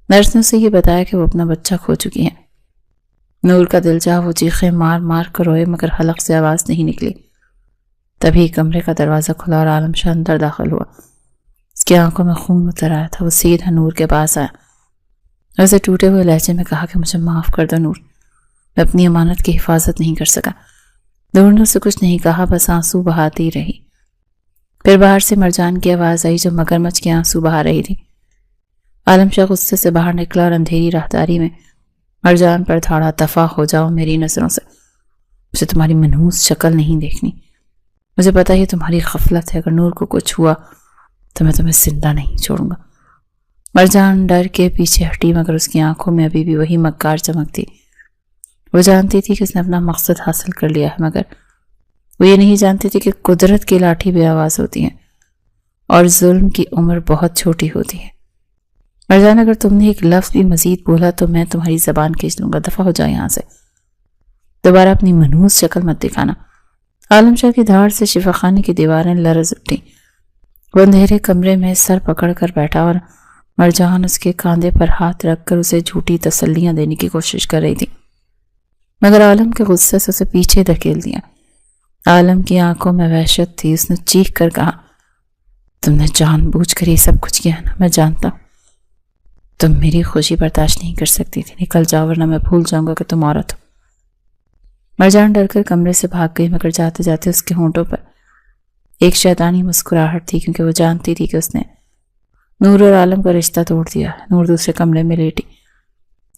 نرس نے اسے یہ بتایا کہ وہ اپنا بچہ کھو چکی ہے۔ نور کا دل چاہا وہ چیخے مار مار کر روئے مگر حلق سے آواز نہیں نکلی۔ تبھی کمرے کا دروازہ کھلا اور عالم شاہ اندر داخل ہوا۔ اس کی آنکھوں میں خون اتر آیا تھا۔ وہ سیدھا نور کے پاس آیا اور اسے ٹوٹے ہوئے لہجے میں کہا کہ مجھے معاف کر دو نور، میں اپنی امانت کی حفاظت نہیں کر سکا۔ نور نے اسے کچھ نہیں کہا، بس آنسو بہاتی رہی۔ پھر باہر سے مرجان کی آواز آئی جو مگرمچھ کے آنسو بہا رہی تھی۔ عالم شاہ غصے سے باہر نکلا اور اندھیری راہداری میں مرجان پر دھاڑا، دفع ہو جاؤ میری نظروں سے، مجھے تمہاری منحوس شکل نہیں دیکھنی۔ مجھے پتا ہے تمہاری غفلت ہے، اگر نور کو کچھ ہوا تو میں تمہیں زندہ نہیں چھوڑوں گا۔ مرجان ڈر کے پیچھے ہٹی مگر اس کی آنکھوں میں ابھی بھی وہی مکار چمک تھی۔ وہ جانتی تھی کہ اس نے اپنا مقصد حاصل کر لیا ہے مگر وہ یہ نہیں جانتی تھی کہ قدرت کی لاٹھی بے آواز ہوتی ہے اور ظلم کی عمر بہت چھوٹی ہوتی ہے۔ مرجان اگر تم نے ایک لفظ بھی مزید بولا تو میں تمہاری زبان کھینچ لوں گا، دفع ہو جائے یہاں سے، دوبارہ اپنی منحوس شکل مت دکھانا۔ عالم شاہ کی دھاڑ سے شفا خانے کی دیواریں لرز اٹھیں۔ وہ اندھیرے کمرے میں سر پکڑ کر بیٹھا اور مرجان اس کے کاندھے پر ہاتھ رکھ کر اسے جھوٹی تسلیاں دینے کی کوشش کر رہی تھی مگر عالم کے غصے سے اسے پیچھے دھکیل دیا۔ عالم کی آنکھوں میں وحشت تھی۔ اس نے چیخ کر کہا، تم نے جان بوجھ کر یہ سب کچھ کیا نا، میں جانتا ہوں تم میری خوشی برداشت نہیں کر سکتی تھی، نکل جاؤ ورنہ میں بھول جاؤں گا کہ تم عورت ہو۔ مرجان ڈر کر کمرے سے بھاگ گئی مگر جاتے جاتے اس کے ہونٹوں پر ایک شیطانی مسکراہٹ تھی کیونکہ وہ جانتی تھی کہ اس نے نور اور عالم کا رشتہ توڑ دیا۔ نور دوسرے کمرے میں لیٹی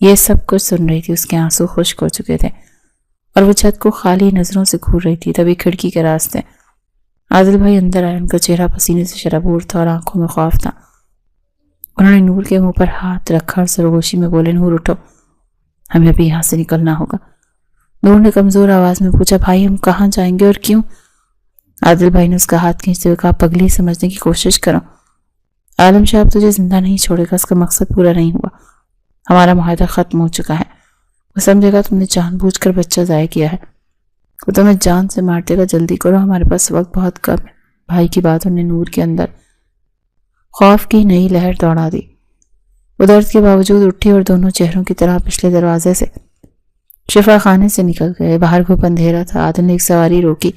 یہ سب کچھ سن رہی تھی۔ اس کے آنسو خشک ہو چکے تھے اور وہ چھت کو خالی نظروں سے گھور رہی تھی۔ تبھی کھڑکی کے راستے عادل بھائی اندر آئے۔ ان کا چہرہ پسینے سے شرابور تھا اور آنکھوں میں خوف تھا۔ انہوں نے نور کے منہ پر ہاتھ رکھا اور سرگوشی میں بولے، نور اٹھو، ہمیں ابھی یہاں سے نکلنا ہوگا۔ نور نے کمزور آواز میں پوچھا، بھائی ہم کہاں جائیں گے اور کیوں؟ عادل بھائی نے اس کا ہاتھ کھینچتے ہوئے کہا، پگلی سمجھنے کی کوشش کرو، عالم شاہ اب تجھے زندہ نہیں چھوڑے گا، اس کا مقصد پورا نہیں ہوا، ہمارا معاہدہ ختم ہو چکا ہے، وہ سمجھے گا تم نے جان بوجھ کر بچہ ضائع کیا ہے، وہ تمہیں جان سے مار دے گا، جلدی کرو ہمارے پاس وقت بہت کم ہے۔ بھائی کی باتوں نے نور کے اندر خوف کی نئی لہر دوڑا دی۔ وہ درد کے باوجود اٹھی اور دونوں چہروں کی طرح پچھلے دروازے سے شفا خانے سے نکل گئے۔ باہر گھپ اندھیرا تھا۔ عادل نے ایک سواری روکی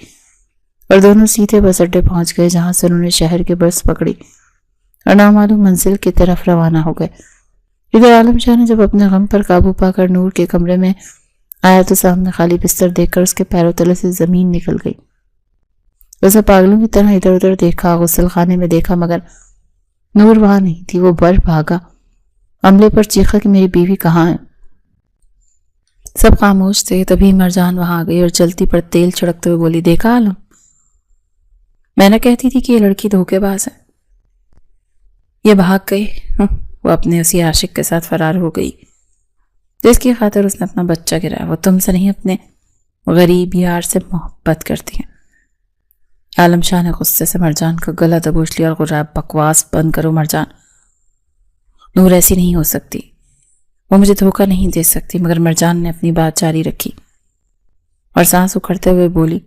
اور دونوں سیدھے بس اڈے پہنچ گئے جہاں سے انہوں نے شہر کے بس پکڑی اور نامعلوم منزل کی طرف روانہ ہو گئے۔ ادھر عالم شاہ نے جب اپنے غم پر قابو پا کر نور کے کمرے میں آیا تو سامنے خالی بستر دیکھ کر اس کے پیروں تلے سے زمین نکل گئی۔ اسے پاگلوں کی طرح ادھر ادھر دیکھا، غسل خانے میں دیکھا مگر نور وہاں نہیں تھی۔ وہ بر بھاگا، عملے پر چیخا کہ میری بیوی کہاں ہے؟ سب خاموش تھے۔ تبھی مرجان وہاں آ گئی اور جلتی پر تیل چھڑکتے ہوئے بولی، دیکھا عالم، میں نہ کہتی تھی کہ یہ لڑکی دھوکے باز ہے، یہ بھاگ گئی، وہ اپنے اسی عاشق کے ساتھ فرار ہو گئی جس کی خاطر اس نے اپنا بچہ گرایا، وہ تم سے نہیں اپنے غریب یار سے محبت کرتی ہے۔ عالم شاہ نے غصے سے مرجان کا گلا دبوچ لیا اور غراب، بکواس بند کرو مرجان، نور ایسی نہیں ہو سکتی، وہ مجھے دھوکہ نہیں دے سکتی۔ مگر مرجان نے اپنی بات جاری رکھی اور سانس اکھڑتے ہوئے بولی،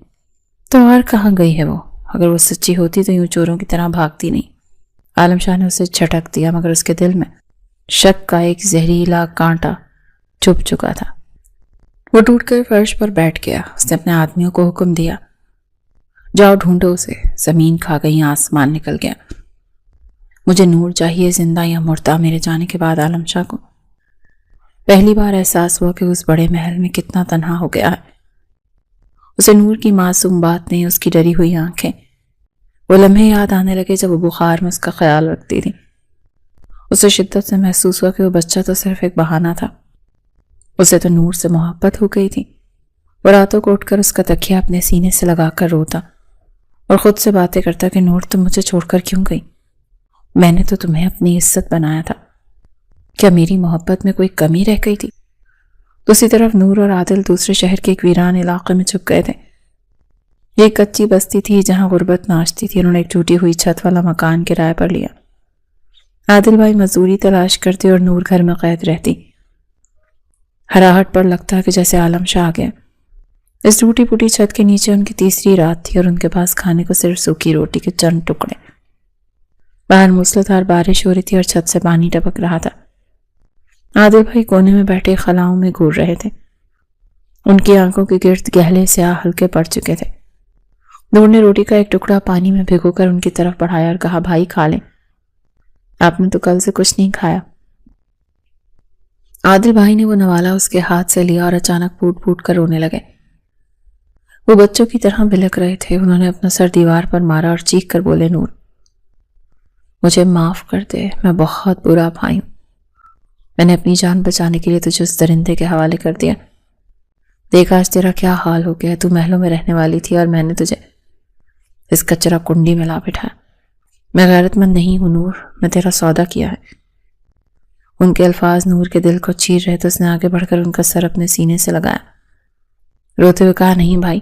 تو اور کہاں گئی ہے وہ؟ اگر وہ سچی ہوتی تو یوں چوروں کی طرح بھاگتی نہیں۔ عالم شاہ نے اسے جھٹک دیا مگر اس کے دل میں شک کا ایک زہریلا کانٹا چپ چکا تھا۔ وہ ٹوٹ کر فرش پر بیٹھ گیا۔ اس نے اپنے آدمیوں کو حکم دیا، جاؤ ڈھونڈو اسے، زمین کھا گئی، آسمان نکل گیا، مجھے نور چاہیے، زندہ یا مردہ۔ میرے جانے کے بعد عالم شاہ کو پہلی بار احساس ہوا کہ اس بڑے محل میں کتنا تنہا ہو گیا ہے۔ اسے نور کی معصوم بات نہیں، اس کی ڈری ہوئی آنکھیں، وہ لمحے یاد آنے لگے جب وہ بخار میں اس کا خیال رکھتی تھی۔ اسے شدت سے محسوس ہوا کہ وہ بچہ تو صرف ایک بہانہ تھا، اسے تو نور سے محبت ہو گئی تھی۔ وہ راتوں کو اٹھ کر اس کا تکیہ اپنے سینے سے لگا کر روتا اور خود سے باتیں کرتا کہ نور تم مجھے چھوڑ کر کیوں گئی؟ میں نے تو تمہیں اپنی عزت بنایا تھا، کیا میری محبت میں کوئی کمی رہ گئی تھی؟ دوسری طرف نور اور عادل دوسرے شہر کے ایک ویران علاقے میں چھپ گئے تھے۔ یہ ایک کچی بستی تھی جہاں غربت ناچتی تھی۔ انہوں نے ایک ٹوٹی ہوئی چھت والا مکان کرائے پر لیا۔ عادل بھائی مزدوری تلاش کرتے اور نور گھر میں قید رہتی۔ ہراہٹ پر لگتا کہ جیسے عالم شاہ آ گیا۔ اس ٹوٹی پھوٹی چھت کے نیچے ان کی تیسری رات تھی اور ان کے پاس کھانے کو صرف سوکھی روٹی کے چند ٹکڑے۔ باہر موسلادھار بارش ہو رہی تھی اور چھت سے پانی ٹپک رہا تھا۔ عادل بھائی کونے میں بیٹھے خلاؤں میں گھور رہے تھے۔ ان کی آنکھوں کے گرد گہرے سیاہ ہلکے پڑ چکے تھے۔ نور نے روٹی کا ایک ٹکڑا پانی میں بھگو کر ان کی طرف بڑھایا اور کہا، بھائی کھا لیں، آپ نے تو کل سے کچھ نہیں کھایا۔ عادل بھائی نے وہ نوالا اس کے ہاتھ سے لیا اور اچانک پھوٹ پھوٹ کر رونے لگے۔ وہ بچوں کی طرح بلک رہے تھے۔ انہوں نے اپنا سر دیوار پر مارا اور چیخ کر بولے، نور مجھے معاف کر دے، میں بہت برا بھائی ہوں۔ میں نے اپنی جان بچانے کے لیے تجھے اس درندے کے حوالے کر دیا۔ دیکھ آج تیرا کیا حال ہو گیا۔ تو محلوں میں رہنے والی تھی اور میں نے تجھے اس کچرا کنڈی میں لا بٹھایا۔ میں غیرت مند نہیں ہوں نور، میں تیرا سودا کیا ہے۔ ان کے الفاظ نور کے دل کو چیر رہے تو اس نے آگے بڑھ کر ان کا سر اپنے سینے سے لگایا۔ روتے ہوئے کہا، نہیں بھائی،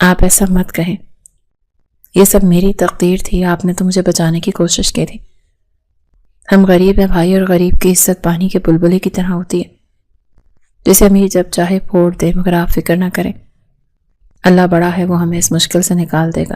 آپ ایسا مت کہیں، یہ سب میری تقدیر تھی، آپ نے تو مجھے بچانے کی کوشش کی تھی۔ ہم غریب ہیں بھائی، اور غریب کی عزت پانی کے بلبلے کی طرح ہوتی ہے، جسے امیر جب چاہے پھوڑ دے، مگر آپ فکر نہ کریں، اللہ بڑا ہے، وہ ہمیں اس مشکل سے نکال دے گا۔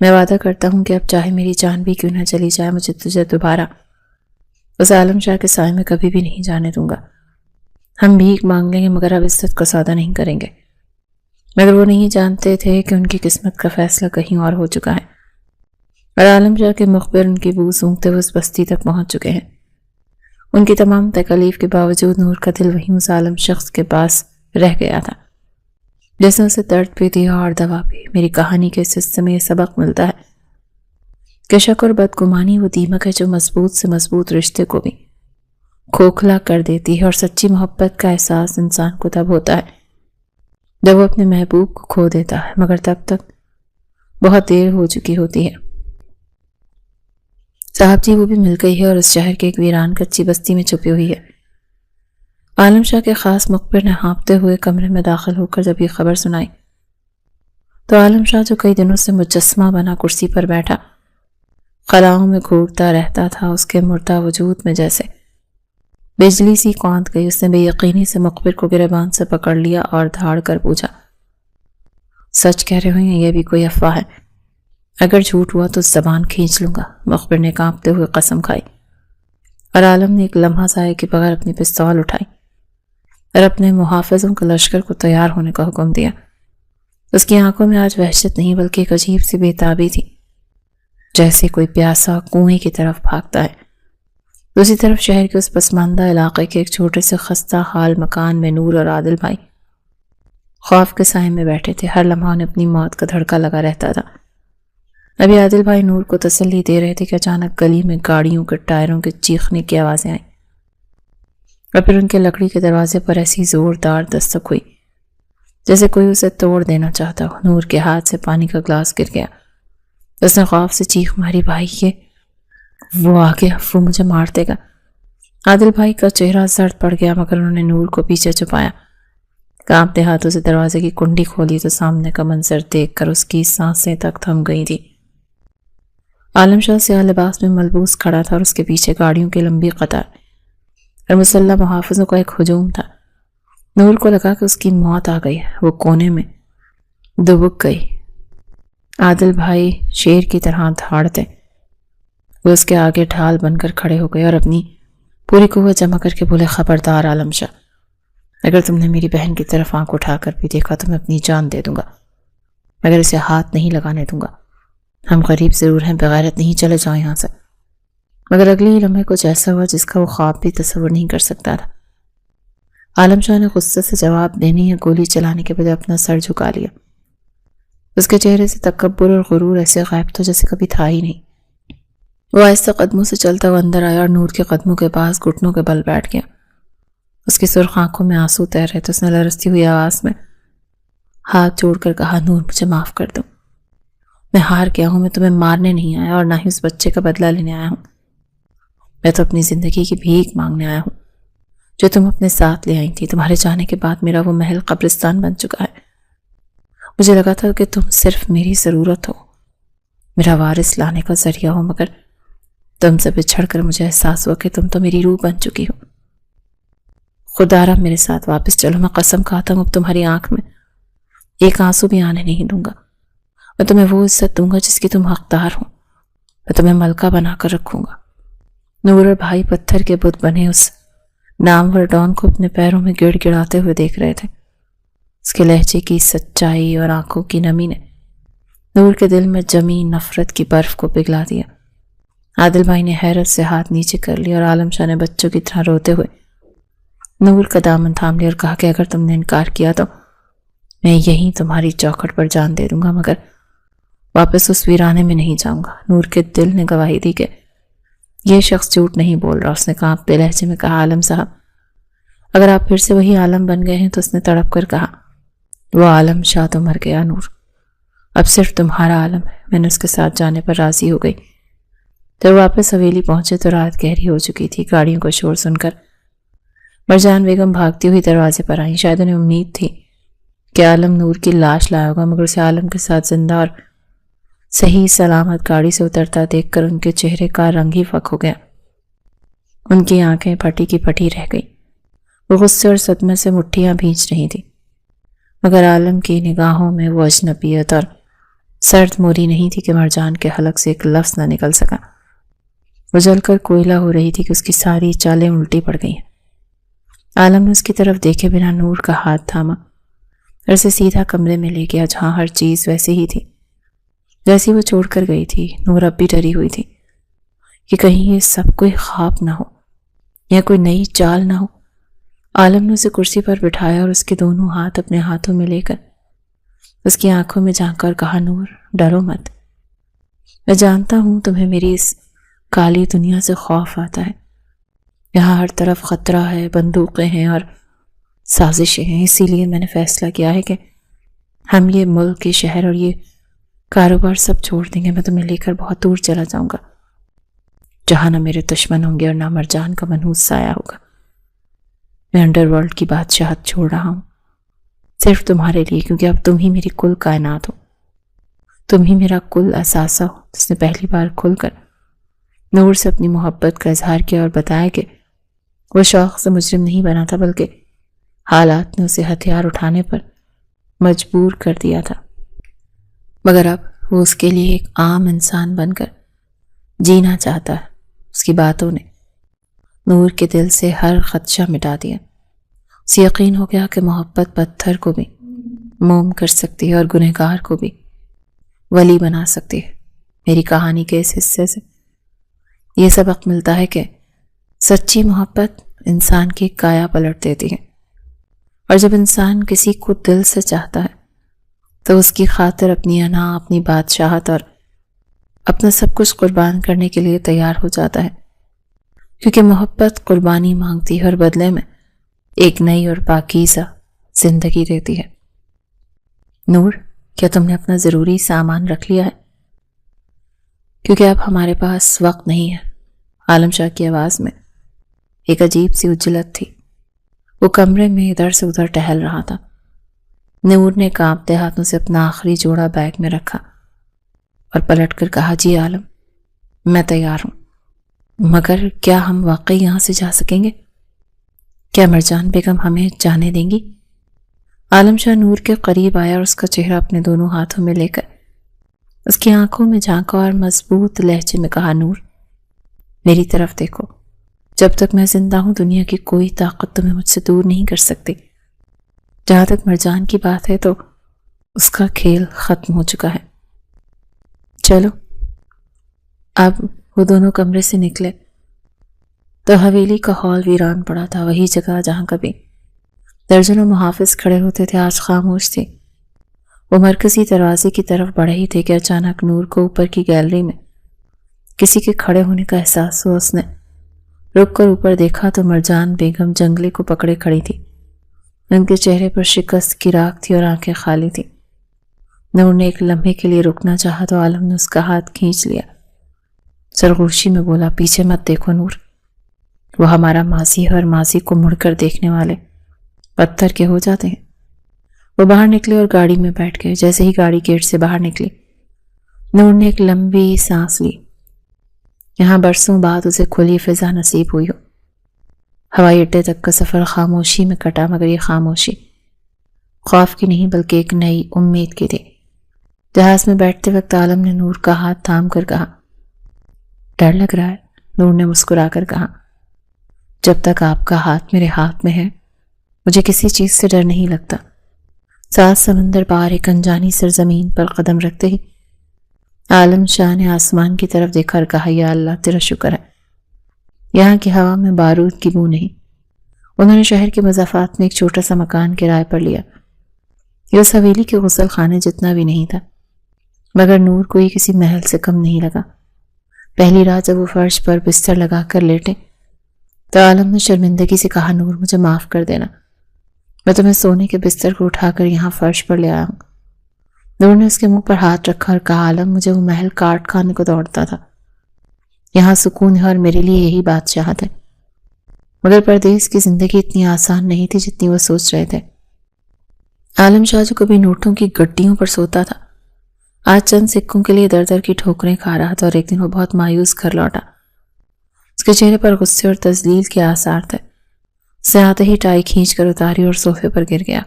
میں وعدہ کرتا ہوں کہ اب چاہے میری جان بھی کیوں نہ چلی جائے، مجھے تجھے دوبارہ اس عالم شاہ کے سائے میں کبھی بھی نہیں جانے دوں گا۔ ہم بھیک مانگ لیں گے مگر اب عزت کا سودا نہیں کریں گے۔ مگر وہ نہیں جانتے تھے کہ ان کی قسمت کا فیصلہ کہیں اور ہو چکا ہے، اور عالم شاہ کے مخبر ان کی بو سونگتے ہوئے اس بستی تک پہنچ چکے ہیں۔ ان کی تمام تکالیف کے باوجود نور کا دل وہیں اس عالم شخص کے پاس رہ گیا تھا، جس نے اسے درد بھی دیا اور دوا بھی۔ میری کہانی کے اس حصے میں یہ سبق ملتا ہے کہ شک اور بدگمانی وہ دیمک ہے جو مضبوط سے مضبوط رشتے کو بھی کھوکھلا کر دیتی ہے، اور سچی محبت کا احساس انسان کو تب ہوتا ہے جب وہ اپنے محبوب کو کھو دیتا ہے، مگر تب تک بہت دیر ہو چکی ہوتی ہے۔ صاحب جی وہ بھی مل گئی ہے اور اس شہر کے ایک ویران کچی بستی میں چھپی ہوئی ہے۔ عالم شاہ کے خاص مخبر نے ہانپتے ہوئے کمرے میں داخل ہو کر جب یہ خبر سنائی تو عالم شاہ جو کئی دنوں سے مجسمہ بنا کرسی پر بیٹھا خلاؤں میں گھورتا رہتا تھا، اس کے مردہ وجود میں جیسے بجلی سی کونت گئی۔ اس نے بے یقینی سے مخبر کو گریبان سے پکڑ لیا اور دھاڑ کر پوچھا، سچ کہہ رہے ہو یا یہ بھی کوئی افواہ ہے؟ اگر جھوٹ ہوا تو زبان کھینچ لوں گا۔ مخبر نے کانپتے ہوئے قسم کھائی، اور عالم نے ایک لمحہ ضائع کے بغیر اپنی پستول اٹھائی اور اپنے محافظوں کے لشکر کو تیار ہونے کا حکم دیا۔ اس کی آنکھوں میں آج وحشت نہیں بلکہ ایک عجیب سی بے تابی تھی، جیسے کوئی پیاسا کنویں کی طرف بھاگتا ہے۔ دوسری طرف شہر کے اس پسماندہ علاقے کے ایک چھوٹے سے خستہ حال مکان میں نور اور عادل بھائی خوف کے سائے میں بیٹھے تھے۔ ہر لمحہ انہیں اپنی موت کا دھڑکا لگا رہتا تھا۔ ابھی عادل بھائی نور کو تسلی دے رہے تھے کہ اچانک گلی میں گاڑیوں کے ٹائروں کے چیخنے کی آوازیں آئیں، اور پھر ان کے لکڑی کے دروازے پر ایسی زوردار دستک ہوئی جیسے کوئی اسے توڑ دینا چاہتا ہو۔ نور کے ہاتھ سے پانی کا گلاس گر گیا۔ اس نے خوف سے چیخ ماری، بھائی یہ وہ آ گیا، وہ مجھے مار دے گا۔ عادل بھائی کا چہرہ زرد پڑ گیا مگر انہوں نے نور کو پیچھے چھپایا۔ کانپتے ہاتھوں سے دروازے کی کنڈی کھولی تو سامنے کا منظر دیکھ کر اس کی سانسیں تک تھم گئی تھی۔ عالم شاہ سیاہ لباس میں ملبوس کھڑا تھا اور اس کے پیچھے گاڑیوں کی لمبی قطار اور مسلح محافظوں کا ایک ہجوم تھا۔ نور کو لگا کہ اس کی موت آ گئی، وہ کونے میں دبک گئی۔ عادل بھائی شیر کی طرح دھاڑتے وہ اس کے آگے ڈھال بن کر کھڑے ہو گئے اور اپنی پوری قوت جمع کر کے بولے، خبردار عالم شاہ، اگر تم نے میری بہن کی طرف آنکھ اٹھا کر بھی دیکھا تو میں اپنی جان دے دوں گا، مگر اسے ہاتھ نہیں لگانے دوں گا۔ ہم غریب ضرور ہیں، بغیرت نہیں، چلے جاؤ یہاں سے۔ مگر اگلی لمحے کچھ ایسا ہوا جس کا وہ خواب بھی تصور نہیں کر سکتا تھا۔ عالم شاہ نے غصے سے جواب دینے یا گولی چلانے کے بجائے اپنا سر جھکا لیا۔ اس کے چہرے سے تکبر اور غرور ایسے غائب تھا جیسے کبھی تھا ہی نہیں۔ وہ آہستہ قدموں سے چلتا ہوا اندر آیا اور نور کے قدموں کے پاس گھٹنوں کے بل بیٹھ گیا۔ اس کی سرخ آنکھوں میں آنسو تیر رہے تھے۔ اس نے لرزتی ہوئی آواز میں ہاتھ جوڑ کر کہا، نور مجھے معاف کر دو، میں ہار گیا ہوں، میں تمہیں مارنے نہیں آیا اور نہ ہی اس بچے کا بدلہ لینے آیا ہوں، میں تو اپنی زندگی کی بھیک مانگنے آیا ہوں جو تم اپنے ساتھ لے آئی تھی۔ تمہارے جانے کے بعد میرا وہ محل قبرستان بن چکا ہے۔ مجھے لگا تھا کہ تم صرف میری ضرورت ہو، میرا وارث لانے کا ذریعہ ہو، مگر تم سے بچھڑ کر مجھے احساس ہوا کہ تم تو میری روح بن چکی ہو۔ خدا را میرے ساتھ واپس چلو، میں قسم کھاتا ہوں اب تمہاری آنکھ میں ایک آنسو بھی آنے نہیں دوں گا۔ میں تمہیں وہ عزت دوں گا جس کی تم حقدار ہو، میں تمہیں ملکہ بنا کر رکھوں گا۔ نور اور بھائی پتھر کے بت بنے اس نامور ڈان کو اپنے پیروں میں گڑ گڑاتے ہوئے دیکھ رہے تھے۔ اس کے لہجے کی سچائی اور آنکھوں کی نمی نے نور کے دل میں جمی نفرت کی برف کو پگھلا دیا۔ عادل بھائی نے حیرت سے ہاتھ نیچے کر لیا اور عالم شاہ نے بچوں کی طرح روتے ہوئے نور کا دامن تھام لیا اور کہا کہ اگر تم نے انکار کیا تو میں یہیں تمہاری چوکھٹ پر جان دے دوں گا، مگر واپس اس ویرانے میں نہیں جاؤں گا۔ نور کے دل نے گواہی دی کہ یہ شخص جھوٹ نہیں بول رہا۔ اس نے کانپتے لہجے میں کہا، عالم صاحب اگر آپ پھر سے وہی عالم بن گئے ہیں تو اس نے تڑپ کر کہا، وہ عالم شاہ تو مر گیا نور، اب صرف تمہارا عالم ہے۔ میں نے اس کے ساتھ جانے پر راضی ہو گئی۔ جب واپس حویلی پہنچے تو رات گہری ہو چکی تھی۔ گاڑیوں کا شور سن کر مرجان بیگم بھاگتی ہوئی دروازے پر آئیں۔ شاید انہیں امید تھی کہ عالم نور کی لاش لائے ہوگا، مگر اسے عالم کے ساتھ زندہ اور صحیح سلامت گاڑی سے اترتا دیکھ کر ان کے چہرے کا رنگ ہی فک ہو گیا۔ ان کی آنکھیں پھٹی کی پھٹی رہ گئی۔ وہ غصے اور صدمے سے مٹھیاں بھیج رہی تھی، مگر عالم کی نگاہوں میں وہ اجنبیت اور سرد موری نہیں تھی کہ مرجان کے حلق سے ایک لفظ نہ نکل سکا۔ وہ جل کر کوئلہ ہو رہی تھی کہ اس کی ساری چالیں الٹی پڑ گئی ہیں۔ عالم نے اس کی طرف دیکھے بنا نور کا ہاتھ تھاما اور اسے سیدھا کمرے میں لے گیا جہاں ہر چیز ویسے ہی تھی جیسی وہ چھوڑ کر گئی تھی۔ نور اب بھی ڈری ہوئی تھی کہ کہیں یہ سب کوئی خواب نہ ہو یا کوئی نئی چال نہ ہو۔ عالم نے اسے کرسی پر بٹھایا اور اس کے دونوں ہاتھ اپنے ہاتھوں میں لے کر اس کی آنکھوں میں جھانک کر کہا، نور ڈرو مت، میں جانتا ہوں تمہیں میری اس کالی دنیا سے خوف آتا ہے۔ یہاں ہر طرف خطرہ ہے، بندوقیں ہیں اور سازشیں ہیں، اسی لیے میں نے فیصلہ کیا ہے کہ ہم یہ ملک، یہ شہر اور یہ کاروبار سب چھوڑ دیں گے۔ میں تمہیں لے کر بہت دور چلا جاؤں گا جہاں نہ میرے دشمن ہوں گے اور نہ مرجان کا منحوس سایہ ہوگا۔ میں انڈر ورلڈ کی بادشاہت چھوڑ رہا ہوں صرف تمہارے لیے، کیونکہ اب تم ہی میری کل کائنات ہو، تم ہی میرا کل اثاثہ ہو۔ اس نے پہلی بار کھل کر نور سے اپنی محبت کا اظہار کیا اور بتایا کہ وہ شوق سے مجرم نہیں بنا تھا، بلکہ حالات نے اسے ہتھیار اٹھانے پر مجبور کر دیا تھا، مگر اب وہ اس کے لیے ایک عام انسان بن کر جینا چاہتا ہے۔ اس کی باتوں نے نور کے دل سے ہر خدشہ مٹا دیا۔ اسے یقین ہو گیا کہ محبت پتھر کو بھی موم کر سکتی ہے اور گنہگار کو بھی ولی بنا سکتی ہے۔ میری کہانی کے اس حصے سے یہ سبق ملتا ہے کہ سچی محبت انسان کی کایا پلٹ دیتی ہے، اور جب انسان کسی کو دل سے چاہتا ہے تو اس کی خاطر اپنی انا، اپنی بادشاہت اور اپنا سب کچھ قربان کرنے کے لیے تیار ہو جاتا ہے، کیونکہ محبت قربانی مانگتی ہے اور بدلے میں ایک نئی اور پاکیزہ زندگی دیتی ہے۔ نور، کیا تم نے اپنا ضروری سامان رکھ لیا ہے؟ کیونکہ اب ہمارے پاس وقت نہیں ہے۔ عالم شاہ کی آواز میں ایک عجیب سی اجلت تھی۔ وہ کمرے میں ادھر سے ادھر ٹہل رہا تھا۔ نور نے کانپتے ہاتھوں سے اپنا آخری جوڑا بیگ میں رکھا اور پلٹ کر کہا، جی عالم، میں تیار ہوں، مگر کیا ہم واقعی یہاں سے جا سکیں گے؟ کیا مرجان بیگم ہمیں جانے دیں گی؟ عالم شاہ نور کے قریب آیا اور اس کا چہرہ اپنے دونوں ہاتھوں میں لے کر اس کی آنکھوں میں جھانکا اور مضبوط لہجے میں کہا، نور میری طرف دیکھو، جب تک میں زندہ ہوں دنیا کی کوئی طاقت تمہیں مجھ سے دور نہیں کر سکتی۔ جہاں تک مرجان کی بات ہے تو اس کا کھیل ختم ہو چکا ہے۔ چلو۔ اب وہ دونوں کمرے سے نکلے تو حویلی کا ہال ویران پڑا تھا۔ وہی جگہ جہاں کبھی درجنوں محافظ کھڑے ہوتے تھے آج خاموش تھی۔ وہ مرکزی دروازے کی طرف بڑھے ہی تھے کہ اچانک نور کو اوپر کی گیلری میں کسی کے کھڑے ہونے کا احساس ہوا۔ اس نے رک کر اوپر دیکھا تو مرجان بیگم جنگلے کو پکڑے کھڑی تھی۔ ان کے چہرے پر شکست کی راکھ تھی اور آنکھیں خالی تھی۔ نور نے ایک لمحے کے لیے رکنا چاہا تو عالم نے اس کا ہاتھ کھینچ لیا۔ سرگوشی میں بولا، پیچھے مت دیکھو نور، وہ ہمارا ماضی ہے اور ماضی کو مڑ کر دیکھنے والے پتھر کے ہو جاتے ہیں۔ وہ باہر نکلے اور گاڑی میں بیٹھ گئے۔ جیسے ہی گاڑی گیٹ سے باہر نکلی، نور نے ایک لمبی سانس لی یہاں برسوں بعد اسے کھلی فضا نصیب ہوئی ہو۔ ہوائی اڈے تک کا سفر خاموشی میں کٹا، مگر یہ خاموشی خوف کی نہیں بلکہ ایک نئی امید کی تھی۔ جہاز میں بیٹھتے وقت عالم نے نور کا ہاتھ تھام کر کہا، ڈر لگ رہا ہے؟ نور نے مسکرا کر کہا، جب تک آپ کا ہاتھ میرے ہاتھ میں ہے مجھے کسی چیز سے ڈر نہیں لگتا۔ سات سمندر پار ایک انجانی سرزمین پر قدم رکھتے ہی عالم شاہ نے آسمان کی طرف دیکھا اور کہا، یا اللہ تیرا شکر ہے، یہاں کی ہوا میں بارود کی بو نہیں۔ انہوں نے شہر کے مضافات میں ایک چھوٹا سا مکان کرائے پر لیا۔ یہ اس حویلی کے غسل خانے جتنا بھی نہیں تھا، مگر نور کو یہ کسی محل سے کم نہیں لگا۔ پہلی رات جب وہ فرش پر بستر لگا کر لیٹے تو عالم نے شرمندگی سے کہا، نور مجھے معاف کر دینا، میں تمہیں سونے کے بستر کو اٹھا کر یہاں فرش پر لے آیا ہوں۔ نور نے اس کے منہ پر ہاتھ رکھا اور کہا، عالم مجھے وہ محل کاٹ کھانے کو دوڑتا تھا، یہاں سکون ہے اور میرے لیے یہی بادشاہت ہے۔ مگر پردیس کی زندگی اتنی آسان نہیں تھی جتنی وہ سوچ رہے تھے۔ عالم شاہ جو کبھی نوٹوں کی گڈیوں پر سوتا تھا، آج چند سکوں کے لیے در در کی ٹھوکریں کھا رہا تھا، اور ایک دن وہ بہت مایوس گھر لوٹا۔ اس کے چہرے پر غصے اور تذلیل کے آثار تھے۔ اسے آتے ہی ٹائی کھینچ کر اتاری اور صوفے پر گر گیا۔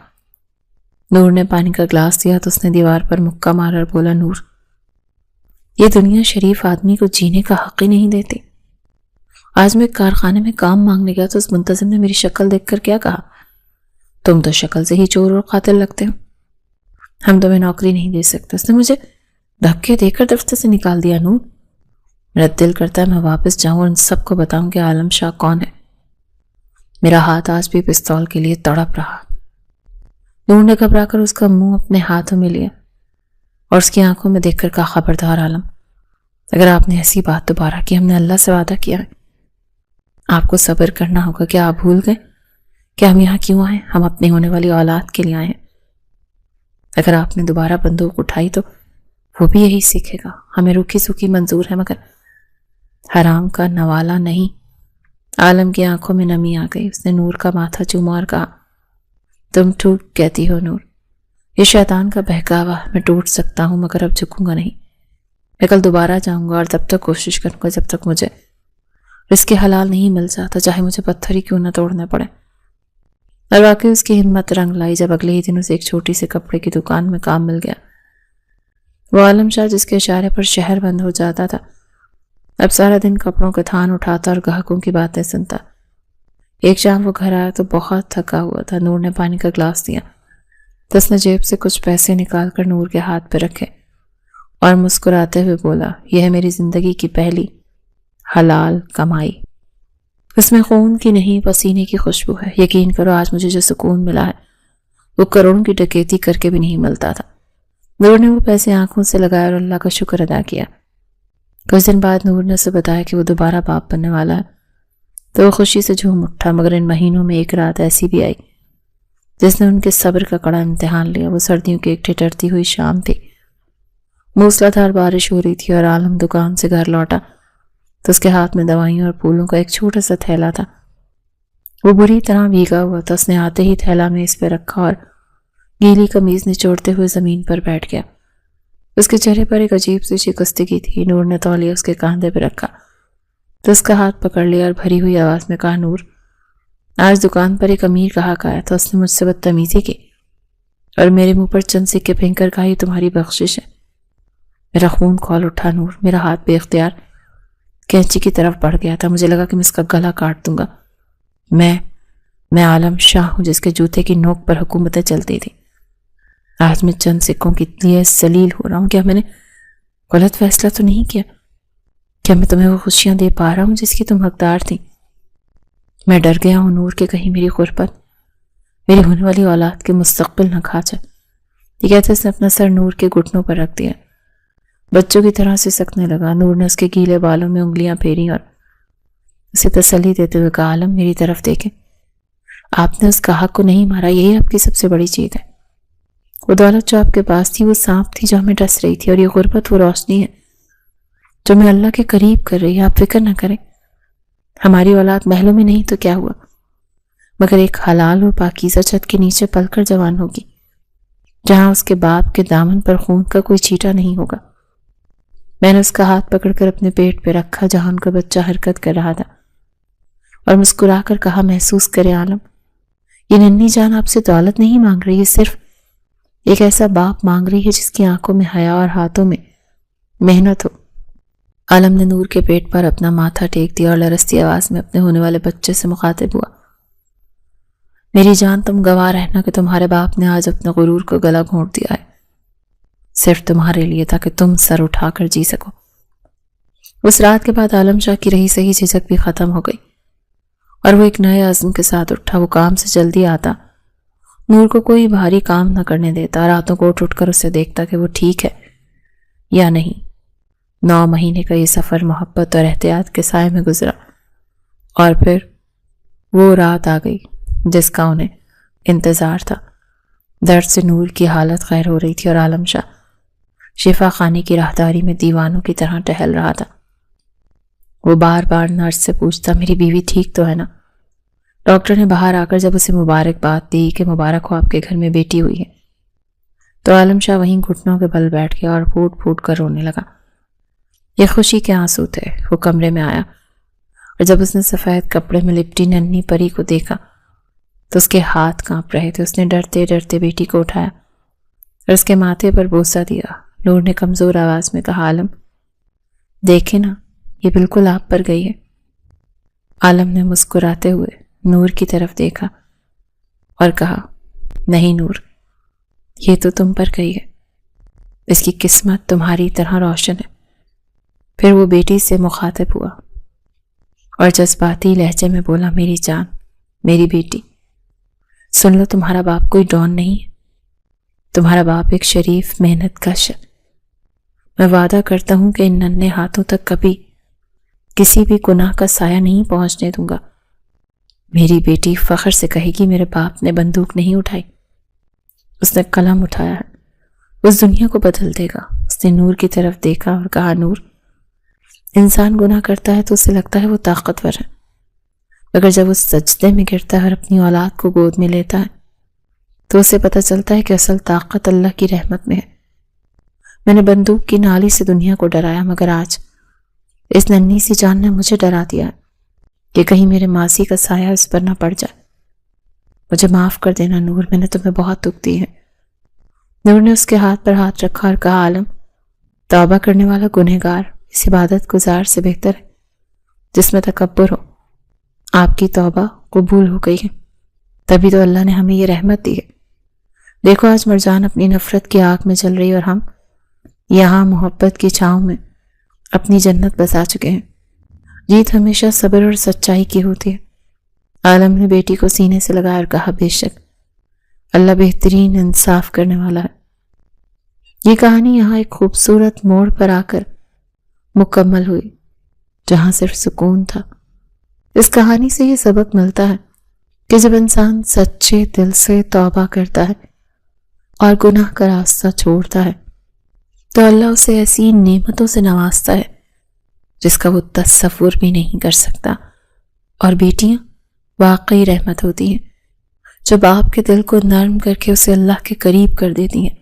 نور نے پانی کا گلاس دیا تو اس نے دیوار پر مکہ مارا اور بولا، نور یہ دنیا شریف آدمی کو جینے کا حق ہی نہیں دیتی۔ آج میں کارخانے میں کام مانگنے گیا تو اس منتظم نے میری شکل دیکھ کر کیا کہا، تم تو شکل سے ہی چور اور قاتل لگتے ہو، ہم تمہیں نوکری نہیں دے سکتے۔ اس نے مجھے دھکے دے کر دفتر سے نکال دیا۔ نور میرا دل کرتا ہے میں واپس جاؤں اور ان سب کو بتاؤں کہ عالم شاہ کون ہے۔ میرا ہاتھ آج بھی پستول کے لیے تڑپ رہا۔ نور نے گھبرا کر اس کا منہ اپنے ہاتھوں میں لیا اور اس کی آنکھوں میں دیکھ کر کہا، خبردار عالم، اگر آپ نے ایسی بات دوبارہ کی، ہم نے اللہ سے وعدہ کیا ہے، آپ کو صبر کرنا ہوگا۔ کیا آپ بھول گئے کہ ہم یہاں کیوں آئے؟ ہم اپنی ہونے والی اولاد کے لیے آئے ہیں۔ اگر آپ نے دوبارہ بندوق اٹھائی تو وہ بھی یہی سیکھے گا۔ ہمیں روکھی سوکھی منظور ہے مگر حرام کا نوالا نہیں۔ عالم کی آنکھوں میں نمی آ گئی۔ اس نے نور کا ماتھا چوما اور کہا، تم ٹوٹ کہتی ہو نور، یہ شیطان کا بہکاوا، میں ٹوٹ سکتا ہوں مگر اب جھکوں گا نہیں۔ میں کل دوبارہ جاؤں گا اور تب تک کوشش کروں گا جب تک مجھے رزق حلال نہیں مل جاتا، چاہے مجھے پتھر ہی کیوں نہ توڑنے پڑے۔ اور واقعی اس کی ہمت رنگ لائی جب اگلے ہی دن اسے ایک چھوٹی سے کپڑے کی دکان میں کام مل گیا۔ وہ عالم شاہ جس کے اشارے پر شہر بند ہو جاتا تھا، اب سارا دن کپڑوں کا تھان اٹھاتا اور گاہکوں کی باتیں سنتا۔ ایک شام وہ گھر آیا تو بہت تھکا ہوا تھا۔ نور نے پانی کا گلاس دیا تو اس نے جیب سے کچھ پیسے نکال کر نور کے ہاتھ پہ رکھے اور مسکراتے ہوئے بولا، یہ ہے میری زندگی کی پہلی حلال کمائی، اس میں خون کی نہیں پسینے کی خوشبو ہے۔ یقین کرو آج مجھے جو سکون ملا ہے وہ کروڑوں کی ڈکیتی کر کے بھی نہیں ملتا تھا۔ نور نے وہ پیسے آنکھوں سے لگایا اور اللہ کا شکر ادا کیا۔ کچھ دن بعد نور نے اسے بتایا کہ وہ دوبارہ باپ بننے والا ہے تو وہ خوشی سے جھوم اٹھا، مگر ان مہینوں میں ایک رات ایسی بھی آئی جس نے ان کے صبر کا کڑا امتحان لیا۔ وہ سردیوں کی ایک ٹھٹرتی ہوئی شام تھی، موسلا دھار بارش ہو رہی تھی اور عالم دکان سے گھر لوٹا تو اس کے ہاتھ میں دوائیوں اور پھولوں کا ایک چھوٹا سا تھیلا تھا۔ وہ بری طرح بھیگا ہوا تھا۔ اس نے آتے ہی تھیلا میں اس پہ رکھا اور گیلی قمیض نچوڑتے ہوئے زمین پر بیٹھ گیا۔ اس کے چہرے پر ایک عجیب سی شکستگی تھی۔ نور نے تولیہ اس کے کاندھے پہ رکھا تو اس کا ہاتھ پکڑ لیا اور بھری ہوئی آواز میں کہا، نور آج دکان پر ایک امیر گاہک آیا تھا، اس نے مجھ سے بدتمیزی کی اور میرے منہ پر چند سکے پھینک کر کہا، یہ تمہاری بخشش ہے۔ میرا خون کھول اٹھا نور، میرا ہاتھ بے اختیار کینچی کی طرف بڑھ گیا تھا۔ مجھے لگا کہ میں اس کا گلا کاٹ دوں گا۔ میں عالم شاہ ہوں جس کے جوتے کی نوک پر حکومتیں چلتی تھی۔ آج میں چند سکوں کے لیے ذلیل ہو رہا ہوں۔ کیا میں نے غلط فیصلہ تو نہیں کیا؟ کیا میں تمہیں وہ خوشیاں دے پا رہا ہوں جس کی تم حقدار تھی؟ میں ڈر گیا ہوں نور کہ کہیں میری غربت میری ہونے والی اولاد کے مستقبل نہ کھا جائے۔ یہ کہتے اس نے اپنا سر نور کے گھٹنوں پر رکھ دیا، بچوں کی طرح سے سکنے لگا۔ نور نے اس کے گیلے بالوں میں انگلیاں پھیری اور اسے تسلی دیتے ہوئے کہا، عالم میری طرف دیکھیں، آپ نے اس گاہک کو نہیں مارا، یہی آپ کی سب سے بڑی چیز ہے۔ وہ دولت جو آپ کے پاس تھی وہ سانپ تھی جو ہمیں ڈس رہی تھی، اور یہ غربت وہ روشنی ہے جو میں اللہ کے قریب کر رہی ہے۔ آپ فکر نہ کریں، ہماری اولاد محلوں میں نہیں تو کیا ہوا، مگر ایک حلال اور پاکیزہ چھت کے نیچے پل کر جوان ہوگی، جہاں اس کے باپ کے دامن پر خون کا کوئی چھیٹا نہیں ہوگا۔ میں نے اس کا ہاتھ پکڑ کر اپنے پیٹ پہ رکھا جہاں ان کا بچہ حرکت کر رہا تھا، اور مسکرا کر کہا، محسوس کرے عالم، یہ ننھی جان آپ سے دولت نہیں مانگ رہی ہے، صرف ایک ایسا باپ مانگ رہی ہے جس کی آنکھوں میں حیا اور ہاتھوں میں محنت ہو۔ عالم نے نور کے پیٹ پر اپنا ماتھا ٹیک دیا اور لرزتی آواز میں اپنے ہونے والے بچے سے مخاطب ہوا، میری جان، تم گواہ رہنا کہ تمہارے باپ نے آج اپنے غرور کو گلا گھونٹ دیا ہے، صرف تمہارے لیے، تاکہ تم سر اٹھا کر جی سکو۔ اس رات کے بعد عالم شاہ کی رہی سہی جھجک بھی ختم ہو گئی، اور وہ ایک نئے عزم کے ساتھ اٹھا۔ وہ کام سے جلدی آتا، نور کو کوئی بھاری کام نہ کرنے دیتا، راتوں کو اٹھ کر اسے دیکھتا کہ وہ ٹھیک ہے یا نہیں۔ 9 مہینے کا یہ سفر محبت اور احتیاط کے سائے میں گزرا، اور پھر وہ رات آ گئی جس کا انہیں انتظار تھا۔ درد سے نور کی حالت خیر ہو رہی تھی، اور عالم شاہ شفا خانے کی راہداری میں دیوانوں کی طرح ٹہل رہا تھا۔ وہ بار بار نرس سے پوچھتا، میری بیوی ٹھیک تو ہے نا؟ ڈاکٹر نے باہر آ کر جب اسے مبارکباد دی کہ مبارک ہو، آپ کے گھر میں بیٹی ہوئی ہے، تو عالم شاہ وہیں گھٹنوں کے بل بیٹھ گیا اور پھوٹ پھوٹ کر رونے لگا۔ یہ خوشی کے آنسو تھے۔ وہ کمرے میں آیا، اور جب اس نے سفید کپڑے میں لپٹی ننھی پری کو دیکھا تو اس کے ہاتھ کانپ رہے تھے۔ اس نے ڈرتے ڈرتے بیٹی کو اٹھایا اور اس کے ماتھے پر بوسہ دیا۔ نور نے کمزور آواز میں کہا، عالم دیکھیں نا، یہ بالکل آپ پر گئی ہے۔ عالم نے مسکراتے ہوئے نور کی طرف دیکھا اور کہا، نہیں نور، یہ تو تم پر گئی ہے، اس کی قسمت تمہاری طرح روشن ہے۔ پھر وہ بیٹی سے مخاطب ہوا اور جذباتی لہجے میں بولا، میری جان، میری بیٹی، سن لو، تمہارا باپ کوئی ڈون نہیں ہے، تمہارا باپ ایک شریف محنت کش ہے۔ میں وعدہ کرتا ہوں کہ ان ننھے ہاتھوں تک کبھی کسی بھی گناہ کا سایہ نہیں پہنچنے دوں گا۔ میری بیٹی فخر سے کہے گی، میرے باپ نے بندوق نہیں اٹھائی، اس نے قلم اٹھایا ہے، اس دنیا کو بدل دے گا۔ اس نے نور کی طرف دیکھا اور کہا، نور، انسان گناہ کرتا ہے تو اسے لگتا ہے وہ طاقتور ہے، مگر جب وہ سجدے میں گرتا ہے اور اپنی اولاد کو گود میں لیتا ہے تو اسے پتہ چلتا ہے کہ اصل طاقت اللہ کی رحمت میں ہے۔ میں نے بندوق کی نالی سے دنیا کو ڈرایا، مگر آج اس ننھی سی جان نے مجھے ڈرا دیا ہے کہ کہیں میرے ماضی کا سایہ اس پر نہ پڑ جائے۔ مجھے معاف کر دینا نور، میں نے تمہیں بہت دکھ دی ہے۔ نور نے اس کے ہاتھ پر ہاتھ رکھا اور کہا، عالم، توبہ کرنے والا گنہگار اس عبادت گزار سے بہتر ہے جس میں تکبر ہو۔ آپ کی توبہ قبول ہو گئی ہے، تبھی تو اللہ نے ہمیں یہ رحمت دی ہے۔ دیکھو، آج مرجان اپنی نفرت کی آگ میں جل رہی، اور ہم یہاں محبت کی چھاؤں میں اپنی جنت بسا چکے ہیں۔ جیت ہمیشہ صبر اور سچائی کی ہوتی ہے۔ عالم نے بیٹی کو سینے سے لگایا اور کہا، بے شک اللہ بہترین انصاف کرنے والا ہے۔ یہ کہانی یہاں ایک خوبصورت موڑ پر آ کر مکمل ہوئی جہاں صرف سکون تھا۔ اس کہانی سے یہ سبق ملتا ہے کہ جب انسان سچے دل سے توبہ کرتا ہے اور گناہ کا راستہ چھوڑتا ہے تو اللہ اسے ایسی نعمتوں سے نوازتا ہے جس کا وہ تصور بھی نہیں کر سکتا۔ اور بیٹیاں واقعی رحمت ہوتی ہیں جو باپ کے دل کو نرم کر کے اسے اللہ کے قریب کر دیتی ہیں۔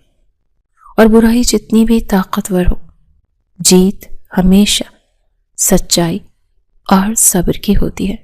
اور برائی جتنی بھی طاقتور ہو، جیت ہمیشہ سچائی اور صبر کی ہوتی ہے۔